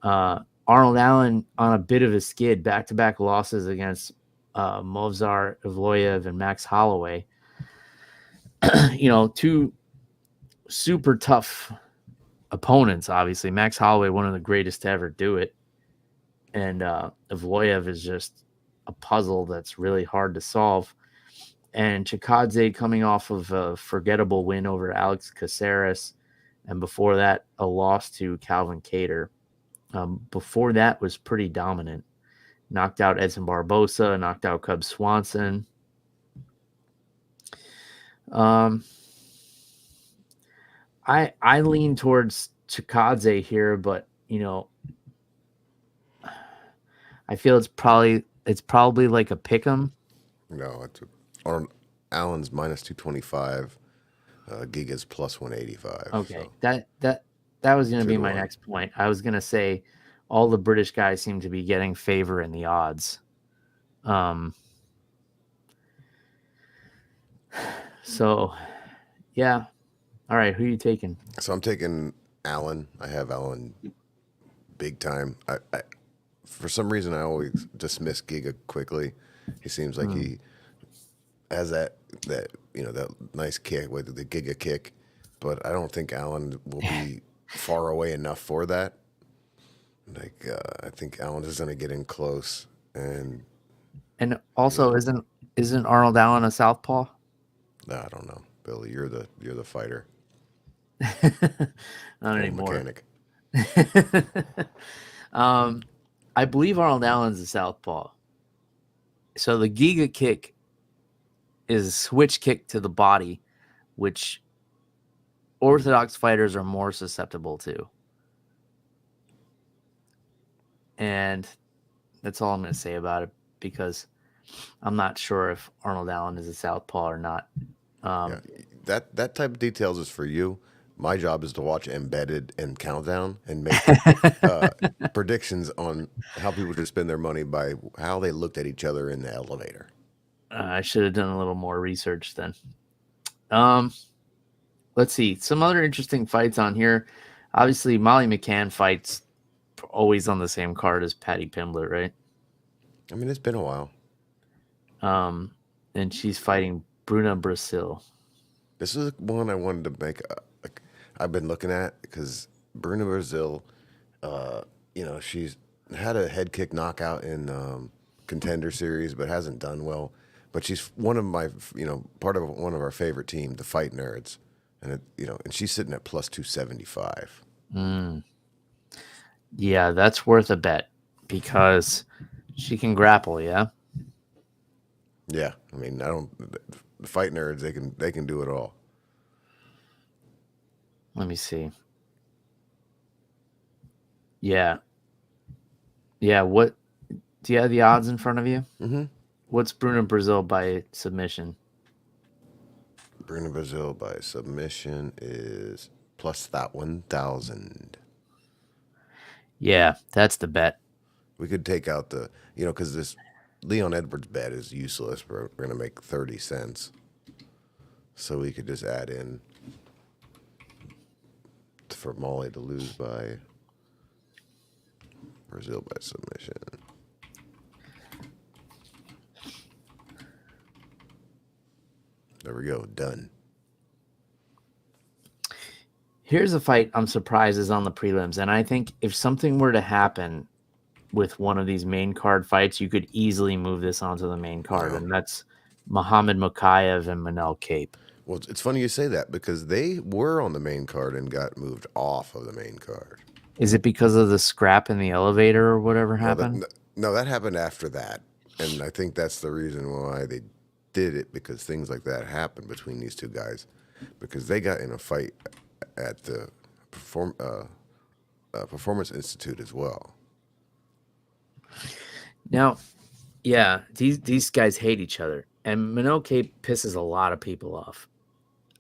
Arnold Allen on a bit of a skid, back-to-back losses against Movsar Evloev and Max Holloway. You know, two super tough opponents, obviously. Max Holloway, one of the greatest to ever do it. And Evloev is just a puzzle that's really hard to solve. And Chikadze coming off of a forgettable win over Alex Caceres. And before that, a loss to Calvin Kattar. Before that was pretty dominant. Knocked out Edson Barbosa, knocked out Cub Swanson. I lean towards Chikadze here, but you know, I feel it's probably like a pick 'em. No, Allen's minus 225. Giga's plus 185. Okay, so. that was going to be my 2-1. next point. I was going to say all the British guys seem to be getting favor in the odds. So, yeah. All right, who are you taking? So I'm taking Allen. I have Allen big time. I for some reason I always dismiss Giga quickly. He seems like he has that that nice kick with the Giga kick, but I don't think Allen will be far away enough for that. Like I think Allen is going to get in close, and also isn't Arnold Allen a southpaw? I don't know, Billy. You're the fighter. Not anymore. Mechanic. I believe Arnold Allen's a southpaw. So the Giga kick is a switch kick to the body, which orthodox fighters are more susceptible to. And that's all I'm going to say about it, because I'm not sure if Arnold Allen is a southpaw or not. Yeah, that type of details is for you. My job is to watch Embedded and Countdown and make uh, predictions on how people should spend their money by how they looked at each other in the elevator. I should have done a little more research then. Um, let's see some other interesting fights on here. Obviously, Molly McCann fights always on the same card as Patty Pimblett, right? I mean, it's been a while. And she's fighting Bruna Brasil. This is one I wanted to make. I've been looking at because Bruna Brazil, she's had a head kick knockout in Contender Series, but hasn't done well. But she's one of my, part of one of our favorite team, the Fight Nerds, and and she's sitting at plus 275. Yeah, that's worth a bet because she can grapple. Yeah. Yeah, I mean, I don't. The Fight Nerds, they can do it all. Let me see. Yeah. Yeah. What do you have the odds in front of you? Mm-hmm. What's Bruna Brazil by submission? Bruna Brazil by submission is plus that 1,000. Yeah, that's the bet. We could take out the, because this Leon Edwards bet is useless. We're going to make 30 cents. So we could just add in for Molly to lose by Brazil by submission. There we go. Done. Here's a fight I'm surprised is on the prelims. And I think if something were to happen with one of these main card fights, you could easily move this onto the main card. Yeah. And that's Muhammad Mokaev and Manel Kape. Well, it's funny you say that because they were on the main card and got moved off of the main card. Is it because of the scrap in the elevator or whatever happened? No, that happened after that. And I think that's the reason why they did it, because things like that happened between these two guys. Because they got in a fight at the Performance Institute as well. Now, yeah, these guys hate each other. And Manel Kape pisses a lot of people off.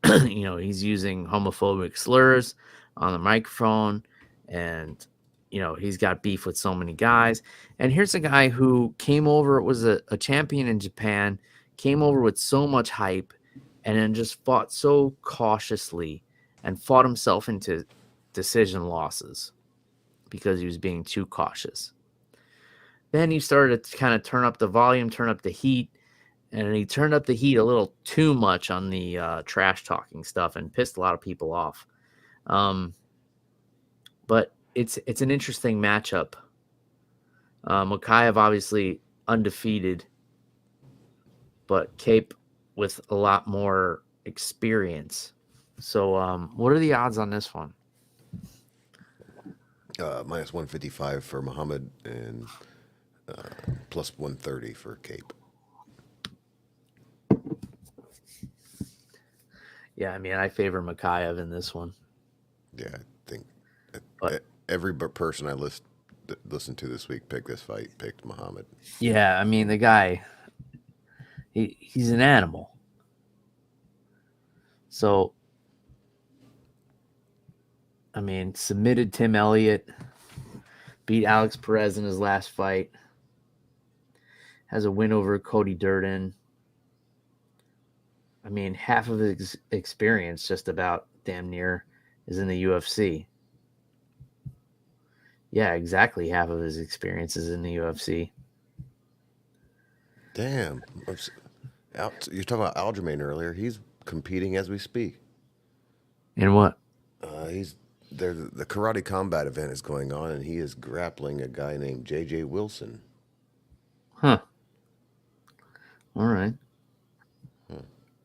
He's using homophobic slurs on the microphone, and he's got beef with so many guys. And here's a guy who came over, was a champion in Japan, came over with so much hype, and then just fought so cautiously and fought himself into decision losses because he was being too cautious. Then he started to kind of turn up the volume, turn up the heat, and he turned up the heat a little too much on the trash talking stuff and pissed a lot of people off. But it's an interesting matchup. Mokaev obviously undefeated, but Kape with a lot more experience. So what are the odds on this one? Minus 155 for Muhammad and plus 130 for Kape. Yeah, I mean, I favor Mokaev in this one. Yeah, I think every person I listened to this week picked this fight, picked Muhammad. Yeah, I mean, the guy, he's an animal. So, I mean, submitted Tim Elliott, beat Alex Perez in his last fight, has a win over Cody Durden. I mean, half of his experience, just about damn near, is in the UFC. Yeah, exactly half of his experience is in the UFC. Damn. You're talking about Aljamain earlier. He's competing as we speak. In what? The Karate Combat event is going on, and he is grappling a guy named J.J. Wilson. Huh. All right.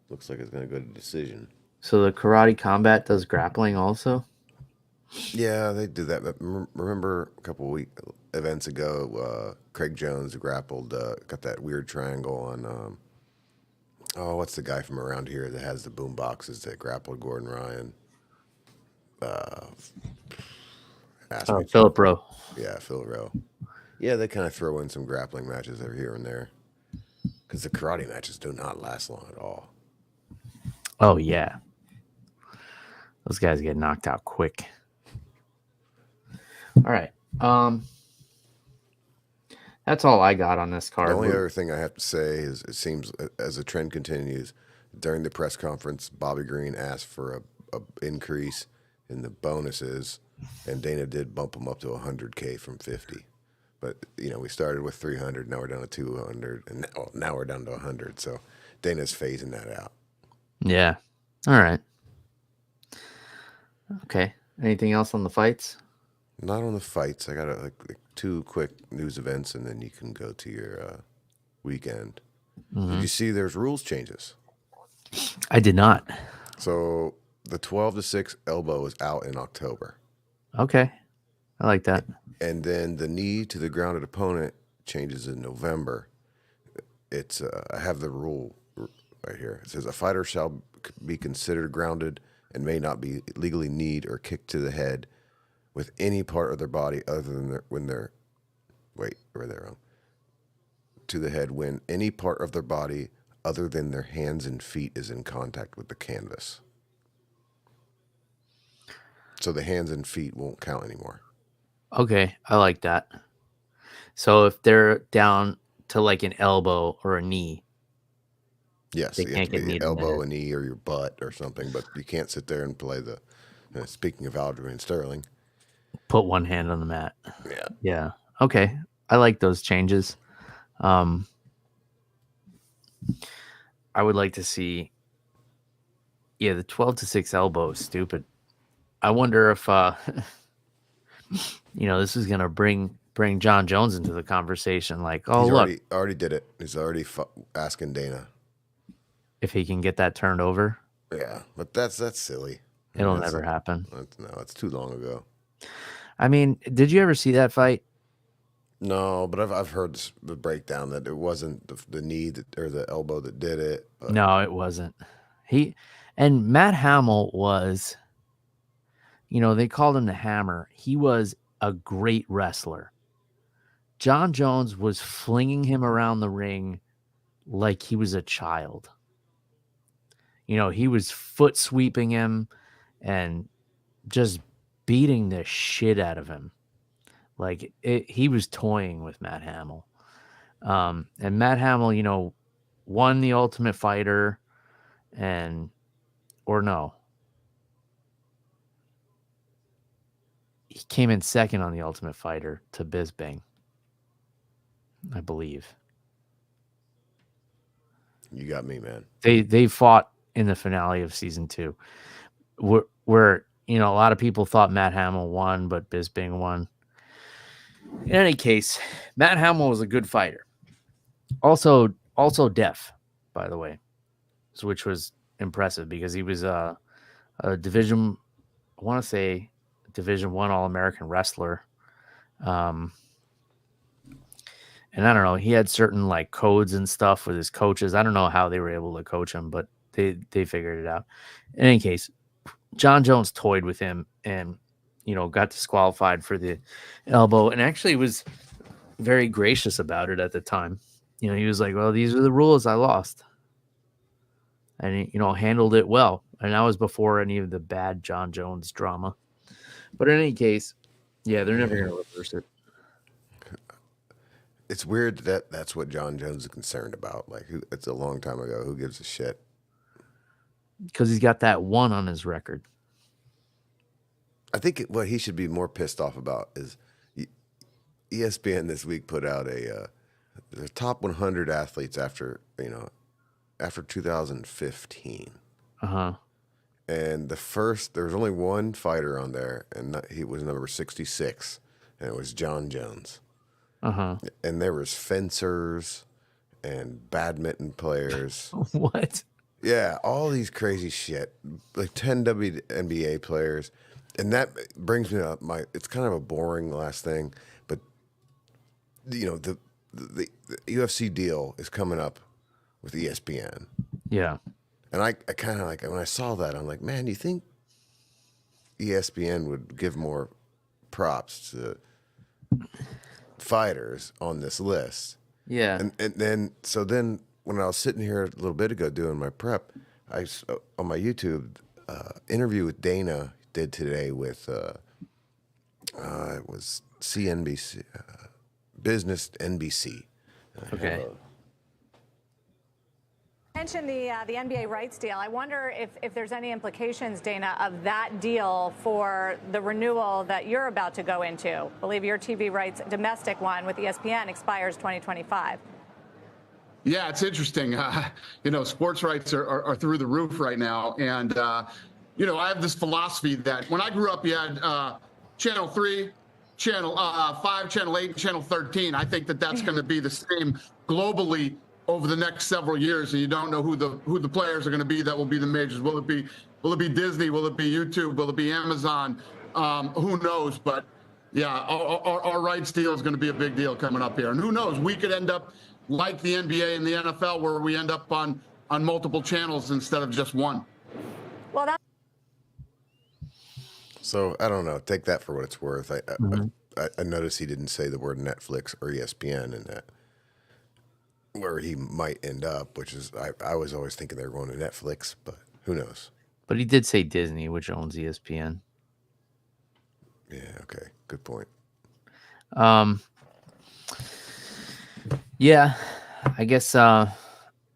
Looks like it's going to go to decision. So the Karate Combat does grappling also? Yeah, they do that. But remember a couple events ago, Craig Jones grappled, got that weird triangle on, what's the guy from around here that has the boom boxes that grappled Gordon Ryan? Philip Rowe. Yeah, Phil Rowe. Yeah, they kind of throw in some grappling matches over here and there. because the karate matches do not last long at all. Oh yeah, those guys get knocked out quick. All right, that's all I got on this card. The only other thing I have to say is it seems as the trend continues, during the press conference, Bobby Green asked for a increase in the bonuses, and Dana did bump them up to 100K from 50. But, we started with 300, now we're down to 200, and now we're down to 100. So Dana's phasing that out. Yeah. All right. Okay. Anything else on the fights? Not on the fights. I got like 2 quick news events, and then you can go to your weekend. Mm-hmm. Did you see there's rules changes? I did not. So the 12-6 elbow is out in October. Okay. I like that. And then the knee to the grounded opponent changes in November. It's I have the rule right here. It says a fighter shall be considered grounded and may not be legally kneed or kicked to the head with any part of their body other than to the head when any part of their body other than their hands and feet is in contact with the canvas. So the hands and feet won't count anymore. Okay, I like that. So if they're down to like an elbow or a knee, yes, they you can't have to get be kneed elbow, a knee, or your butt or something, but you can't sit there and play the. Speaking of Aljamain Sterling, put one hand on the mat. yeah, Yeah. Okay, I like those changes. I would like to see. Yeah, the 12-6 elbow is stupid. I wonder if this is gonna bring John Jones into the conversation. Like, oh, he's look, already did it. He's already asking Dana if he can get that turned over. Yeah, but that's silly. It'll never happen. No, it's too long ago. I mean, did you ever see that fight? No, but I've heard the breakdown that it wasn't the knee or the elbow that did it. But. No, it wasn't. And Matt Hamill was, they called him the Hammer. He was a great wrestler. John Jones was flinging him around the ring like he was a child. He was foot sweeping him and just beating the shit out of him. Like he was toying with Matt Hamill. And Matt Hamill, won the Ultimate Fighter or no. He came in second on the Ultimate Fighter to Bisping, I believe. You got me, man. They fought in the finale of season 2, where a lot of people thought Matt Hamill won, but Bisping won. In any case, Matt Hamill was a good fighter. Also deaf, by the way, which was impressive because he was a Division 1 All-American wrestler. And I don't know, he had certain like codes and stuff with his coaches. I don't know how they were able to coach him, but they figured it out. In any case, John Jones toyed with him and, got disqualified for the elbow and actually was very gracious about it at the time. He was like, well, these are the rules. I lost. And he, handled it well. And that was before any of the bad John Jones drama. But in any case, yeah, they're never going to reverse it. It's weird that's what John Jones is concerned about. Like, it's a long time ago. Who gives a shit? Because he's got that 1 on his record. I think what he should be more pissed off about is ESPN this week put out the top 100 athletes after 2015. Uh-huh. And there was only one fighter on there, and he was number 66, and it was John Jones. Uh-huh. And there was fencers and badminton players. What? Yeah, all these crazy shit. Like 10 WNBA players. And that brings me to it's kind of a boring last thing, but the UFC deal is coming up with ESPN. Yeah. And I kind of like, when I saw that, I'm like, man, you think ESPN would give more props to fighters on this list? Yeah. And then when I was sitting here a little bit ago doing my prep, on my YouTube interview with Dana did today with it was CNBC Business NBC. Okay. Mentioned the NBA rights deal. I wonder if there's any implications, Dana, of that deal for the renewal that you're about to go into. I believe your TV rights, domestic one with ESPN, expires 2025. Yeah, it's interesting. Sports rights are through the roof right now. And, I have this philosophy that when I grew up, you had Channel 3, Channel 5, Channel 8, and Channel 13. I think that's going to be the same globally over the next several years, and you don't know who the players are going to be that will be the majors. Will it be Disney? Will it be YouTube? Will it be Amazon? Who knows? But yeah, our rights deal is going to be a big deal coming up here. And who knows? We could end up like the NBA and the NFL, where we end up on multiple channels instead of just one. Well, that's So I don't know. Take that for what it's worth. I noticed he didn't say the word Netflix or ESPN in that. Where he might end up, which is I was always thinking they were going to Netflix, but who knows? But he did say Disney, which owns ESPN. Yeah, okay. Good point. Yeah, I guess I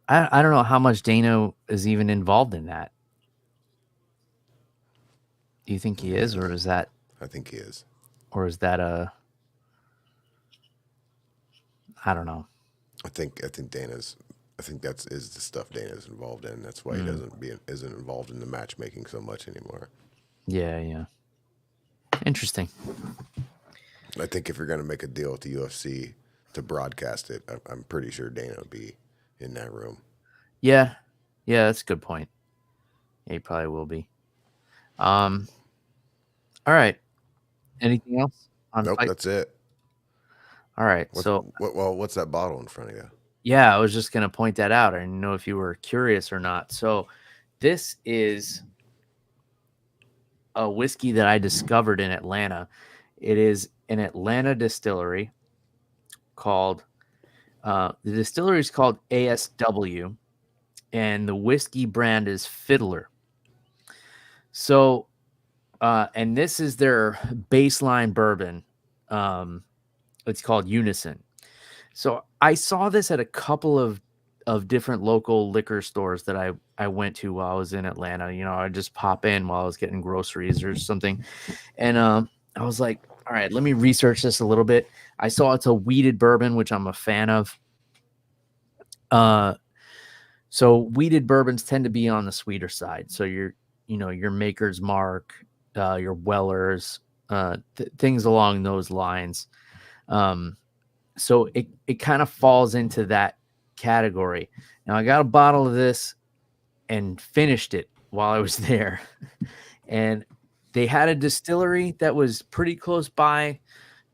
don't know how much Dana is even involved in that. Do you think he is, or is that? I think he is. Or is that a? I don't know. I think Dana's. I think is the stuff Dana's involved in. That's why he isn't involved in the matchmaking so much anymore. Yeah. Interesting. I think if you're going to make a deal with the UFC to broadcast it, I'm pretty sure Dana will be in that room. Yeah, that's a good point. Yeah, he probably will be. All right. Anything else on Nope, fight? that's it. All right. What's that bottle in front of you? Yeah, I was just going to point that out. I didn't know if you were curious or not. So this is a whiskey that I discovered in Atlanta. It is an Atlanta distillery called, the distillery is called ASW, and the whiskey brand is Fiddler. So, and this is their baseline bourbon. It's called Unison. So I saw this at a couple of different local liquor stores that I went to while I was in Atlanta. I'd just pop in while I was getting groceries or something. And I was like, all right, let me research this a little bit. I saw it's a wheated bourbon, which I'm a fan of. So wheated bourbons tend to be on the sweeter side. So your Maker's Mark, your Wellers, things along those lines. So it kind of falls into that category. Now I got a bottle of this and finished it while I was there. And they had a distillery that was pretty close by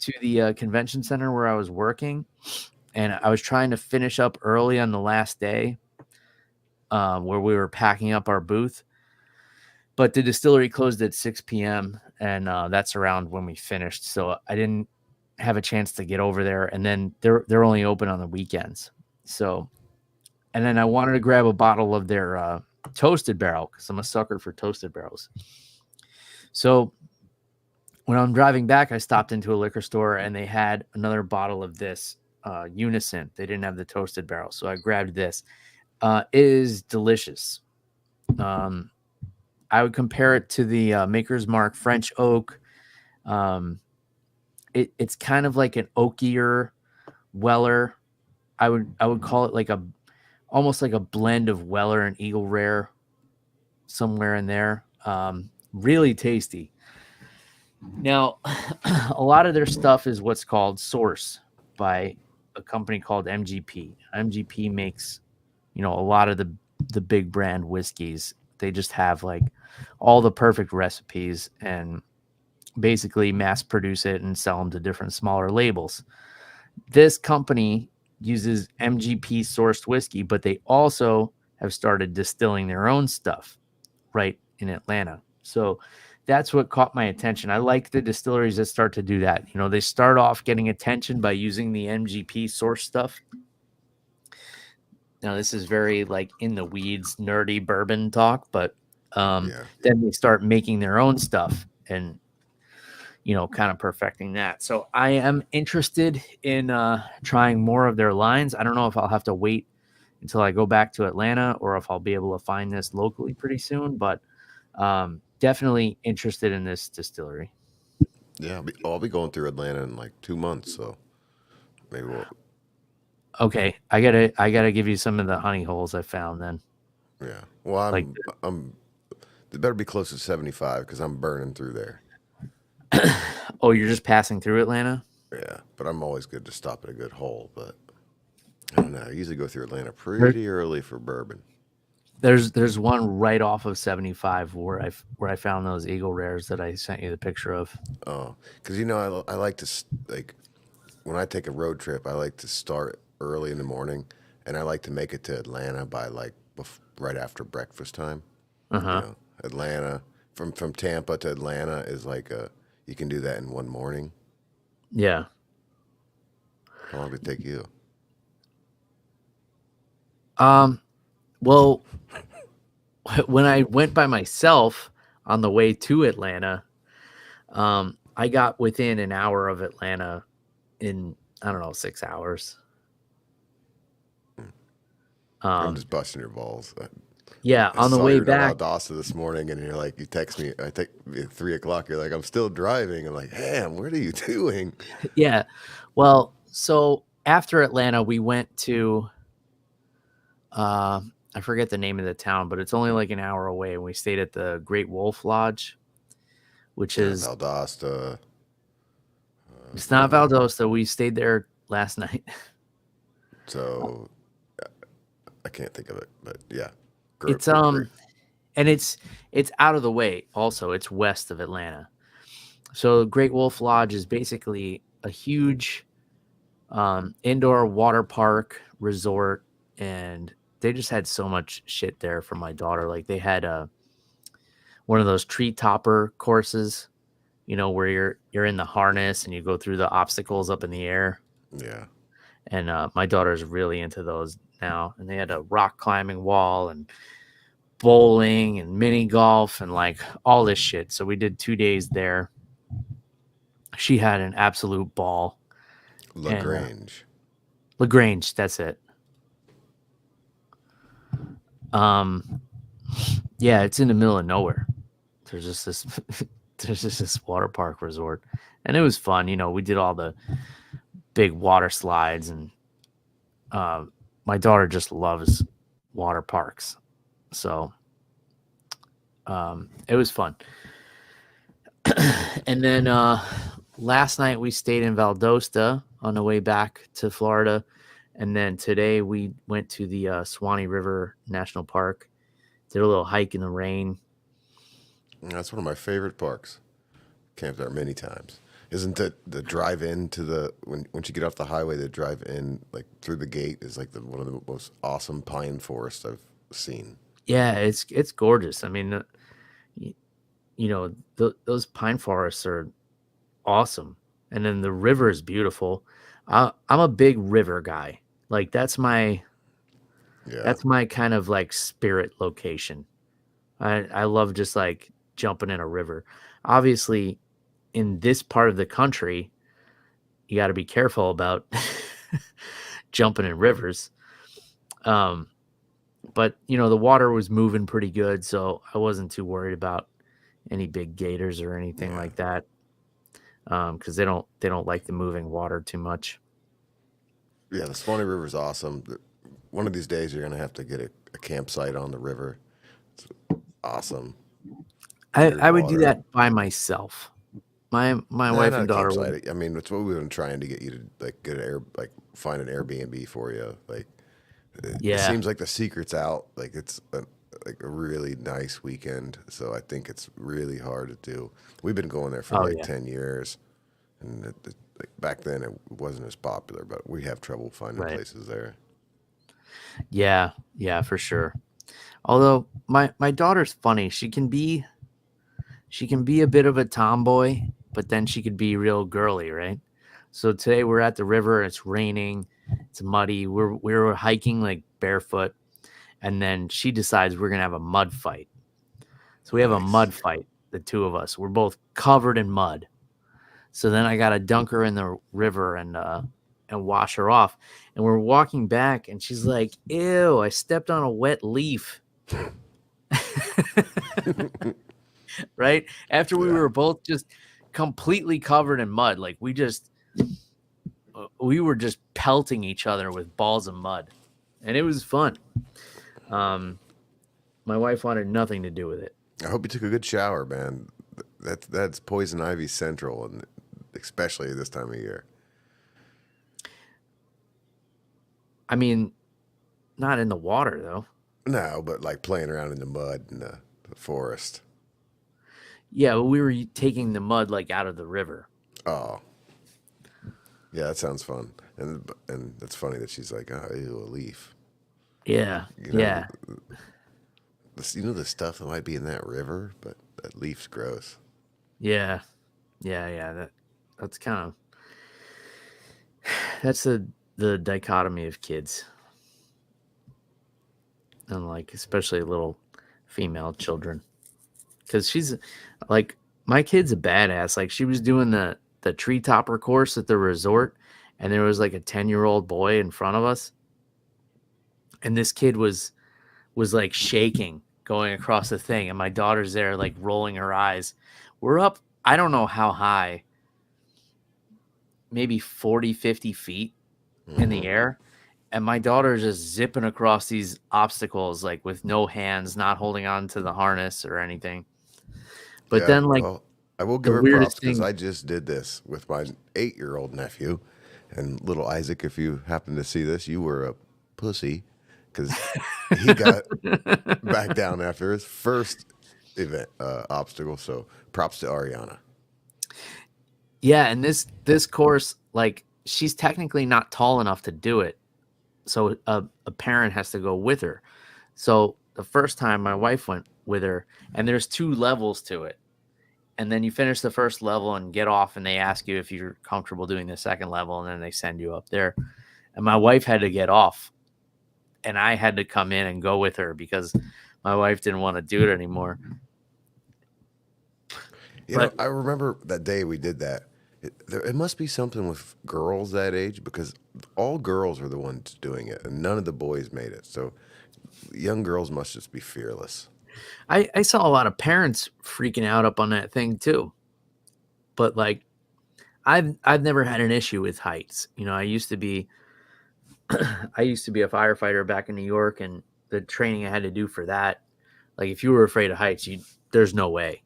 to the convention center where I was working. And I was trying to finish up early on the last day where we were packing up our booth. But the distillery closed at 6 p.m. And that's around when we finished. So I didn't have a chance to get over there. And then they're only open on the weekends. So, and then I wanted to grab a bottle of their toasted barrel because I'm a sucker for toasted barrels. So when I'm driving back, I stopped into a liquor store and they had another bottle of this Unison. They didn't have the toasted barrel. So I grabbed this. It is delicious. I would compare it to the Maker's Mark French Oak. It's kind of like an oakier Weller. I would call it almost like a blend of Weller and Eagle Rare, somewhere in there. Really tasty. Now, a lot of their stuff is what's called source by a company called MGP. MGP makes, a lot of the big brand whiskeys. They just have all the perfect recipes and basically mass produce it and sell them to different smaller labels. This company uses MGP sourced whiskey, but they also have started distilling their own stuff right in Atlanta. So that's what caught my attention. I like the distilleries that start to do that. They start off getting attention by using the MGP source stuff. Now this is very like in the weeds, nerdy bourbon talk, but Yeah. then they start making their own stuff and kind of perfecting that. So I am interested in trying more of their lines. I don't know if I'll have to wait until I go back to Atlanta or if I'll be able to find this locally pretty soon, but definitely interested in this distillery. Yeah, I'll be going through Atlanta in like 2 months, so maybe we'll. Okay, I gotta give you some of the honey holes I found then. Yeah. Well, Like, I'm. It better be close to 75 because I'm burning through there. oh, you're just passing through Atlanta? Yeah, but I'm always good to stop at a good hole. But I don't know. I usually go through Atlanta pretty early for bourbon. There's one right off of 75 where I found those Eagle Rares that I sent you the picture of. Oh, because I like to like when I take a road trip, I like to start early in the morning, and I like to make it to Atlanta by like right after breakfast time. Uh-huh. Atlanta from Tampa to Atlanta is like you can do that in one morning. Yeah. How long did it take you? Well, when I went by myself on the way to Atlanta, I got within an hour of Atlanta in, I don't know, 6 hours. I'm just busting your balls. Yeah, I on the saw way your back. Valdosta this morning, and you're like, you text me. I think at 3 o'clock. You're like, I'm still driving. I'm like, damn, what are you doing? Yeah. Well, so after Atlanta, we went to I forget the name of the town, but it's only like an hour away, and we stayed at the Great Wolf Lodge, which is Valdosta. it's not Valdosta. We stayed there last night. So I can't think of it, but yeah, It's and it's out of the way. Also, it's west of Atlanta. So Great Wolf Lodge is basically a huge indoor water park resort, and they just had so much shit there for my daughter. Like they had one of those tree topper courses, where you're in the harness and you go through the obstacles up in the air. Yeah. And my daughter's really into those now. And they had a rock climbing wall and bowling and mini golf and like all this shit. So we did 2 days there. She had an absolute ball. LaGrange. LaGrange, that's it. Yeah, it's in the middle of nowhere. There's just this water park resort, and it was fun. We did all the big water slides, and my daughter just loves water parks, so it was fun. And then last night we stayed in Valdosta on the way back to Florida, and then today we went to the Swanee River National Park. Did a little hike in the rain. That's one of my favorite parks. Camped there many times. Isn't it the drive in to the once you get off the highway, the drive in like through the gate is like one of the most awesome pine forests I've seen. Yeah, it's gorgeous. I mean, those pine forests are awesome, and then the river is beautiful. I'm a big river guy. Like that's my kind of like spirit location. I love just like jumping in a river. Obviously, in this part of the country, you got to be careful about jumping in rivers. But the water was moving pretty good, so I wasn't too worried about any big gators or anything like that. Because they don't like the moving water too much. Yeah, the Swanee River is awesome. One of these days, you're gonna have to get a campsite on the river. It's awesome. I would do that by myself. My wife and daughter would. I mean, it's what we've been trying to get you to like find an Airbnb for you. Like, it seems like the secret's out. Like it's a really nice weekend. So I think it's really hard to do. We've been going there for 10 years, and like back then it wasn't as popular, but we have trouble finding places there. Yeah, for sure. Although my daughter's funny. She can be a bit of a tomboy, but then she could be real girly, right? So today we're at the river, it's raining, It's muddy. We were hiking like barefoot, and then she decides we're gonna have a mud fight. So we have a Nice. mud fight, the two of us. We're both covered in mud. So then I got to dunk her in the river and wash her off. And we're walking back, and she's like, "Ew, I stepped on a wet leaf." Right? After we were both just completely covered in mud. Like we were just pelting each other with balls of mud. And it was fun. My wife wanted nothing to do with it. I hope you took a good shower, man. That's poison ivy central, and especially this time of year. I mean, not in the water though. No, but like playing around in the mud in the forest. Yeah, but we were taking the mud like out of the river. Oh, yeah, that sounds fun. And that's funny that she's like, "Oh, ew, a leaf." Yeah, You know, yeah, the stuff that might be in that river, but that leaf's gross. yeah. That's kind of that's the dichotomy of kids, and like especially little female children, because she's like my kid's a badass. Like she was doing the tree topper course at the resort, and there was like a 10-year-old boy in front of us, and this kid was like shaking going across the thing, and my daughter's there like rolling her eyes. We're up, I don't know how high, maybe 40, 50 feet in the air, and my daughter's just zipping across these obstacles like with no hands, not holding on to the harness or anything. But then like well, I will the give her weirdest props because thing- I just did this with my 8-year-old nephew, and little Isaac. If you happen to see this, you were a pussy because he got back down after his first event obstacle. So props to Ariana. Yeah, and this course, like she's technically not tall enough to do it, so a parent has to go with her. So the first time my wife went with her, and there's 2 levels to it, and then you finish the first level and get off, and they ask you if you're comfortable doing the second level, and then they send you up there. And my wife had to get off, and I had to come in and go with her because my wife didn't want to do it anymore. You know, I remember that day we did that. It must be something with girls that age because all girls were the ones doing it, and none of the boys made it. So young girls must just be fearless. I saw a lot of parents freaking out up on that thing too. But like I've never had an issue with heights. You know, I used to be a firefighter back in New York, and the training I had to do for that, like if you were afraid of heights, there's no way.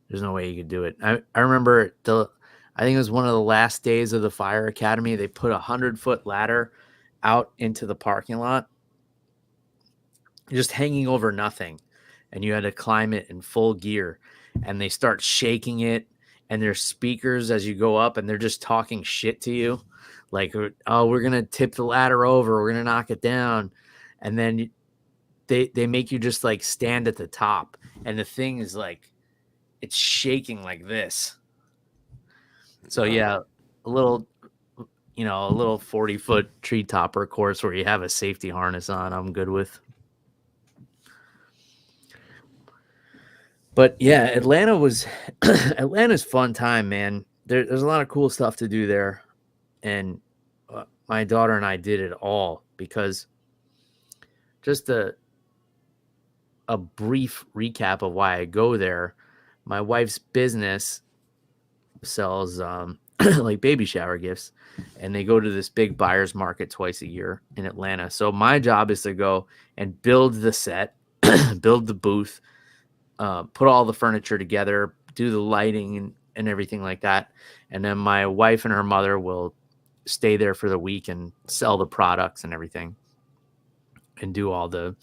There's no way you could do it. I remember I think it was one of the last days of the fire academy. They put 100-foot ladder out into the parking lot, just hanging over nothing. And you had to climb it in full gear, and they start shaking it, and there's speakers as you go up, and they're just talking shit to you. Like, oh, we're going to tip the ladder over. We're going to knock it down. And then they make you just like stand at the top. And the thing is like, it's shaking like this. So yeah, a little 40-foot tree topper course where you have a safety harness on, I'm good with. But yeah, Atlanta's fun time, man. There's a lot of cool stuff to do there. And my daughter and I did it all because just a brief recap of why I go there. My wife's business sells like baby shower gifts, and they go to this big buyer's market twice a year in Atlanta. So my job is to go and build the set, build the booth, put all the furniture together, do the lighting and everything like that. And then my wife and her mother will stay there for the week and sell the products and everything and do all the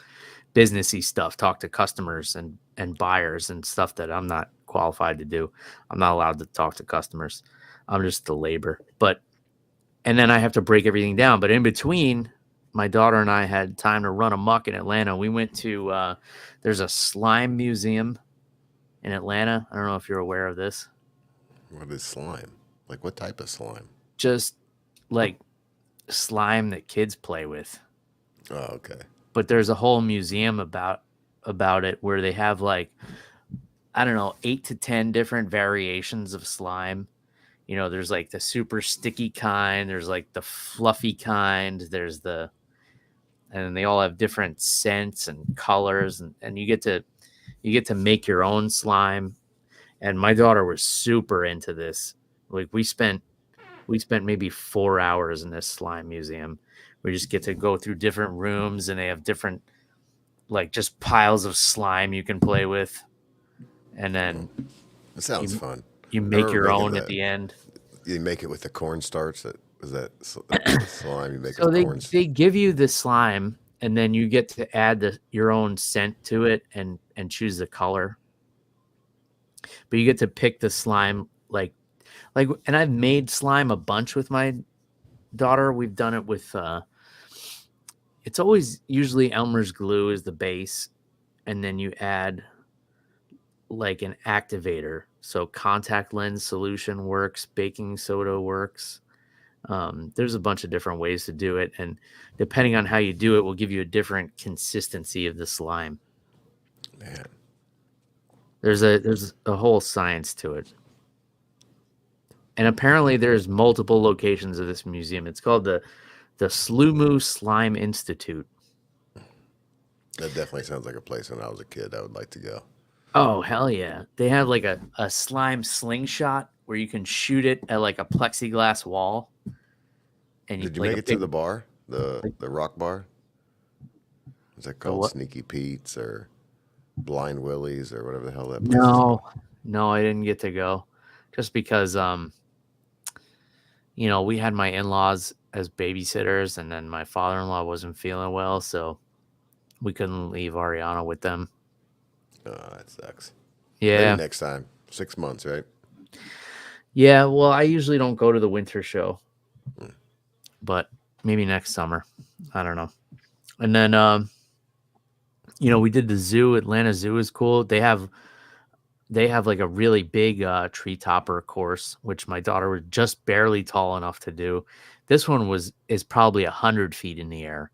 businessy stuff, talk to customers and buyers and stuff that I'm not qualified to do. I'm not allowed to talk to customers. I'm just the labor. And then I have to break everything down. But in between, my daughter and I had time to run amok in Atlanta. We went to, there's a slime museum in Atlanta. I don't know if you're aware of this. What is slime? Like what type of slime? Just like slime that kids play with. Oh, okay. But there's a whole museum about it where they have like, I don't know, 8 to 10 different variations of slime. You know, there's like the super sticky kind, there's like the fluffy kind, and they all have different scents and colors, and you get to make your own slime. And my daughter was super into this. Like we spent maybe 4 hours in this slime museum. We just get to go through different rooms, and they have different, like, just piles of slime you can play with. And then It sounds fun. you make your own at the end. You make it with the cornstarch. That slime you make. So they give you the slime, and then you get to add your own scent to it and choose the color. But you get to pick the slime like, and I've made slime a bunch with my daughter. We've done it with, it's always usually Elmer's glue is the base, and then you add like an activator. So contact lens solution works, baking soda works. There's a bunch of different ways to do it, and depending on how you do it will give you a different consistency of the slime. Man, there's a whole science to it. And apparently there's multiple locations of this museum. It's called the Slumu Slime Institute. that definitely sounds like a place when I was a kid I would like to go. Oh, hell yeah. They have like a slime slingshot where you can shoot it at like a plexiglass wall. And Did you make it to the bar? The rock bar? Is that called Sneaky Pete's or Blind Willie's or whatever the hell that place is called? No, I didn't get to go. Just because you know, we had my in-laws as babysitters, and then my father-in-law wasn't feeling well, so we couldn't leave Ariana with them. Oh, that sucks. Yeah. Maybe next time. 6 months, right? Yeah, well, I usually don't go to the winter show. But maybe next summer. I don't know. And then you know, we did the zoo. Atlanta Zoo is cool. They have like a really big tree topper course, which my daughter was just barely tall enough to do. This one is probably 100 feet in the air,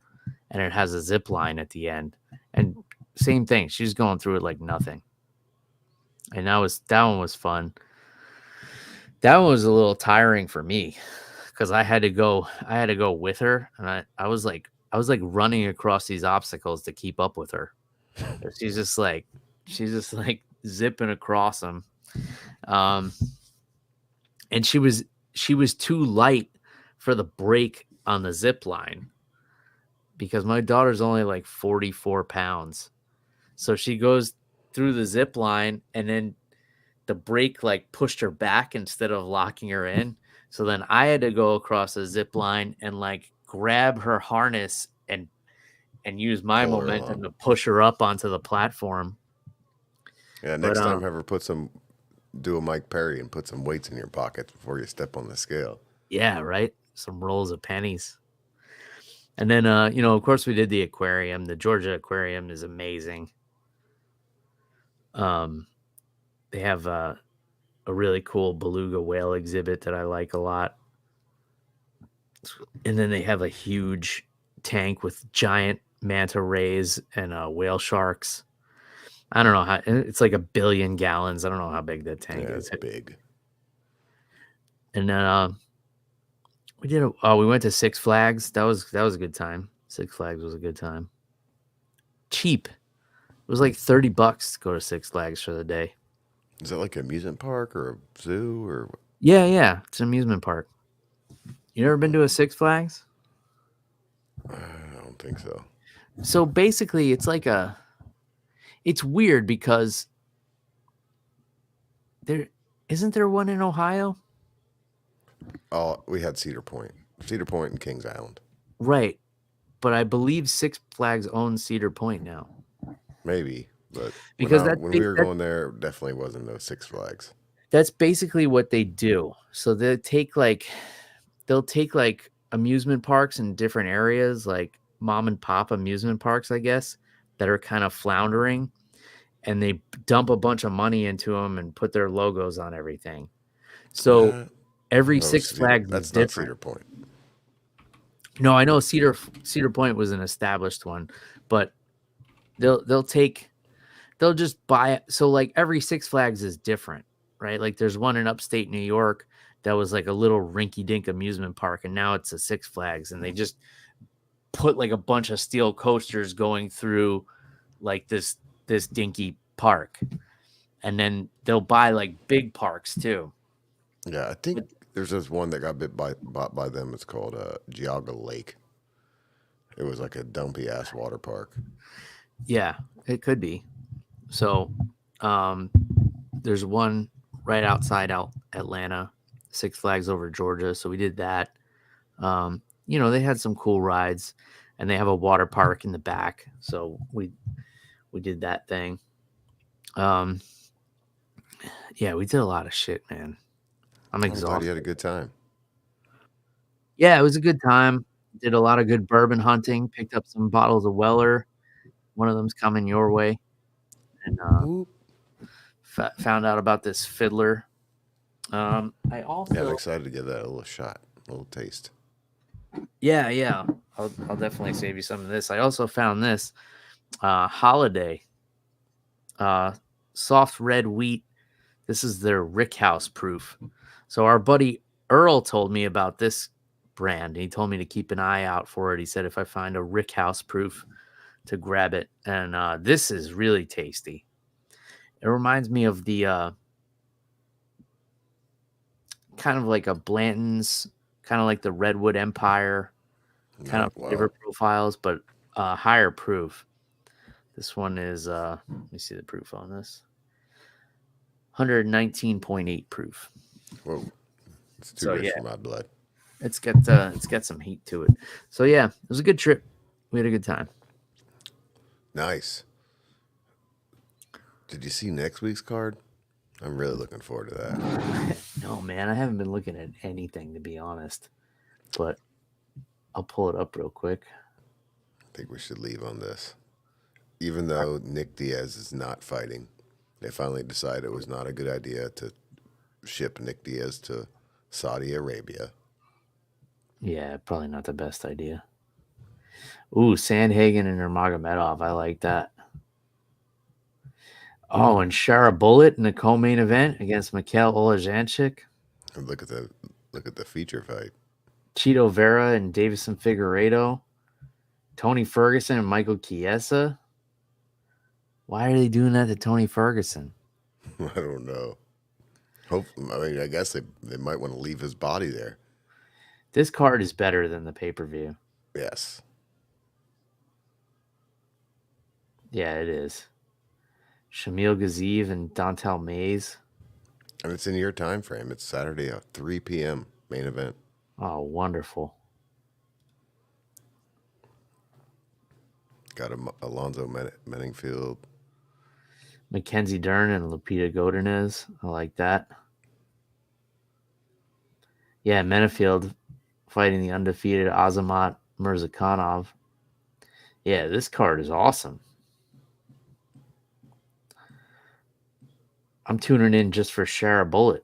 and it has a zip line at the end. And same thing, she's going through it like nothing. And that one was fun. That one was a little tiring for me because I had to go with her, and I was like running across these obstacles to keep up with her. She's just like zipping across them. And she was too light for the brake on the zip line because my daughter's only like 44 pounds. So she goes through the zip line, and then the brake like pushed her back instead of locking her in. So then I had to go across the zip line and like grab her harness and use my momentum to push her up onto the platform. Yeah, next time have her do a Mike Perry and put some weights in your pockets before you step on the scale. Yeah, right. Some rolls of pennies. And then, you know, of course we did the aquarium. The Georgia Aquarium is amazing. They have a really cool beluga whale exhibit that I like a lot. And then they have a huge tank with giant manta rays and whale sharks. I don't know how, it's like 1 billion gallons. I don't know how big that tank is. It's big. And then we went to Six Flags. That was a good time. Six Flags was a good time. Cheap. It was like $30 to go to Six Flags for the day. Is that like an amusement park or a zoo or? Yeah. It's an amusement park. You never been to a Six Flags? I don't think so. So basically, it's like it's weird because isn't there one in Ohio? Oh, we had Cedar Point and Kings Island. Right. But I believe Six Flags owns Cedar Point now. Maybe, but because when we were going there, it definitely wasn't those Six Flags. That's basically what they do. So they'll take like amusement parks in different areas, like mom and pop amusement parks, I guess, that are kind of floundering, and they dump a bunch of money into them and put their logos on everything. So every Six Flags that's is not different. Cedar Point. No, I know Cedar Point was an established one, but they'll just buy it. So like every Six Flags is different, right? Like there's one in upstate New York that was like a little rinky-dink amusement park, and now it's a Six Flags, and they just put like a bunch of steel coasters going through like this dinky park, and then they'll buy like big parks too. Yeah, I think there's this one that got bought by them. It's called Geauga Lake. It was like a dumpy ass water park. Yeah, it could be. So there's one right outside Atlanta, Six Flags over Georgia. So we did that. They had some cool rides, and they have a water park in the back. So we did that thing. Yeah, we did a lot of shit, man. I'm exhausted. I'm glad you had a good time. Yeah, it was a good time. Did a lot of good bourbon hunting. Picked up some bottles of Weller. One of them's coming your way. And found out about this Fiddler. I'm excited to give that a little shot, a little taste. Yeah. I'll definitely save you some of this. I also found this Holiday soft red wheat. This is their Rickhouse proof. So our buddy Earl told me about this brand. He told me to keep an eye out for it. He said if I find a Rickhouse proof to grab it. And this is really tasty. It reminds me of the kind of like a Blanton's, kind of like the Redwood Empire kind of flavor profiles, but higher proof. This one is, let me see the proof on this. 119.8 proof. Whoa, it's too rich for my blood. It's got some heat to it. So yeah, it was a good trip. We had a good time. Nice. Did you see next week's card? I'm really looking forward to that. No, man, I haven't been looking at anything, to be honest. But I'll pull it up real quick. I think we should leave on this. Even though Nick Diaz is not fighting, they finally decided it was not a good idea to ship Nick Diaz to Saudi Arabia. Yeah, probably not the best idea. Ooh, Sandhagen and Nurmagomedov. I like that. Oh, and Shara Bullet in the co-main event against Mikhail Olajanchik. And look at the feature fight. Cheeto Vera and Davison Figueiredo. Tony Ferguson and Michael Chiesa. Why are they doing that to Tony Ferguson? I don't know. I guess they might want to leave his body there. This card is better than the pay-per-view. Yes. Yeah, it is. Shamil Ghaziv and Dontel Mays. And it's in your time frame. It's Saturday at 3 p.m. main event. Oh, wonderful. Got Alonzo Menningfield. Mackenzie Dern and Lupita Godinez. I like that. Yeah, Menifield fighting the undefeated Azamat Mirzakhanov. Yeah, this card is awesome. I'm tuning in just for Shara Bullet.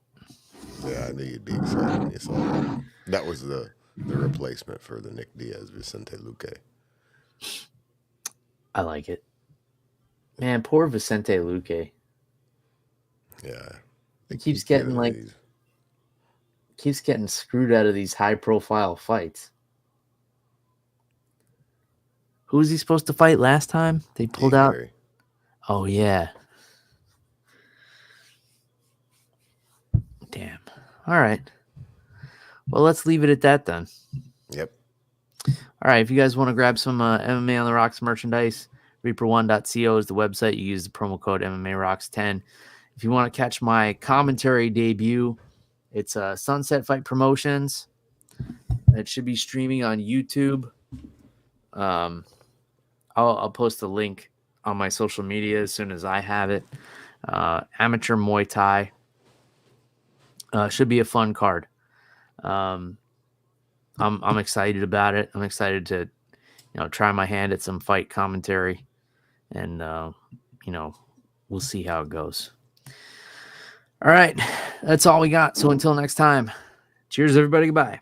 Yeah, I knew you'd be excited when you saw that. That was the replacement for the Nick Diaz Vicente Luque. I like it. Man, poor Vicente Luque. Yeah. He keeps getting screwed out of these high profile fights. Who was he supposed to fight last time? They pulled out. Gary. Oh yeah. Damn. All right. Well, let's leave it at that then. Yep. All right. If you guys want to grab some MMA on the Rocks merchandise, reaper1.co is the website. You use the promo code MMA Rocks 10. If you want to catch my commentary debut, it's Sunset Fight Promotions. It should be streaming on YouTube. I'll post a link on my social media as soon as I have it. Amateur Muay Thai. Should be a fun card. I'm excited about it. I'm excited to, try my hand at some fight commentary, and we'll see how it goes. All right, that's all we got. So until next time, cheers, everybody. Goodbye.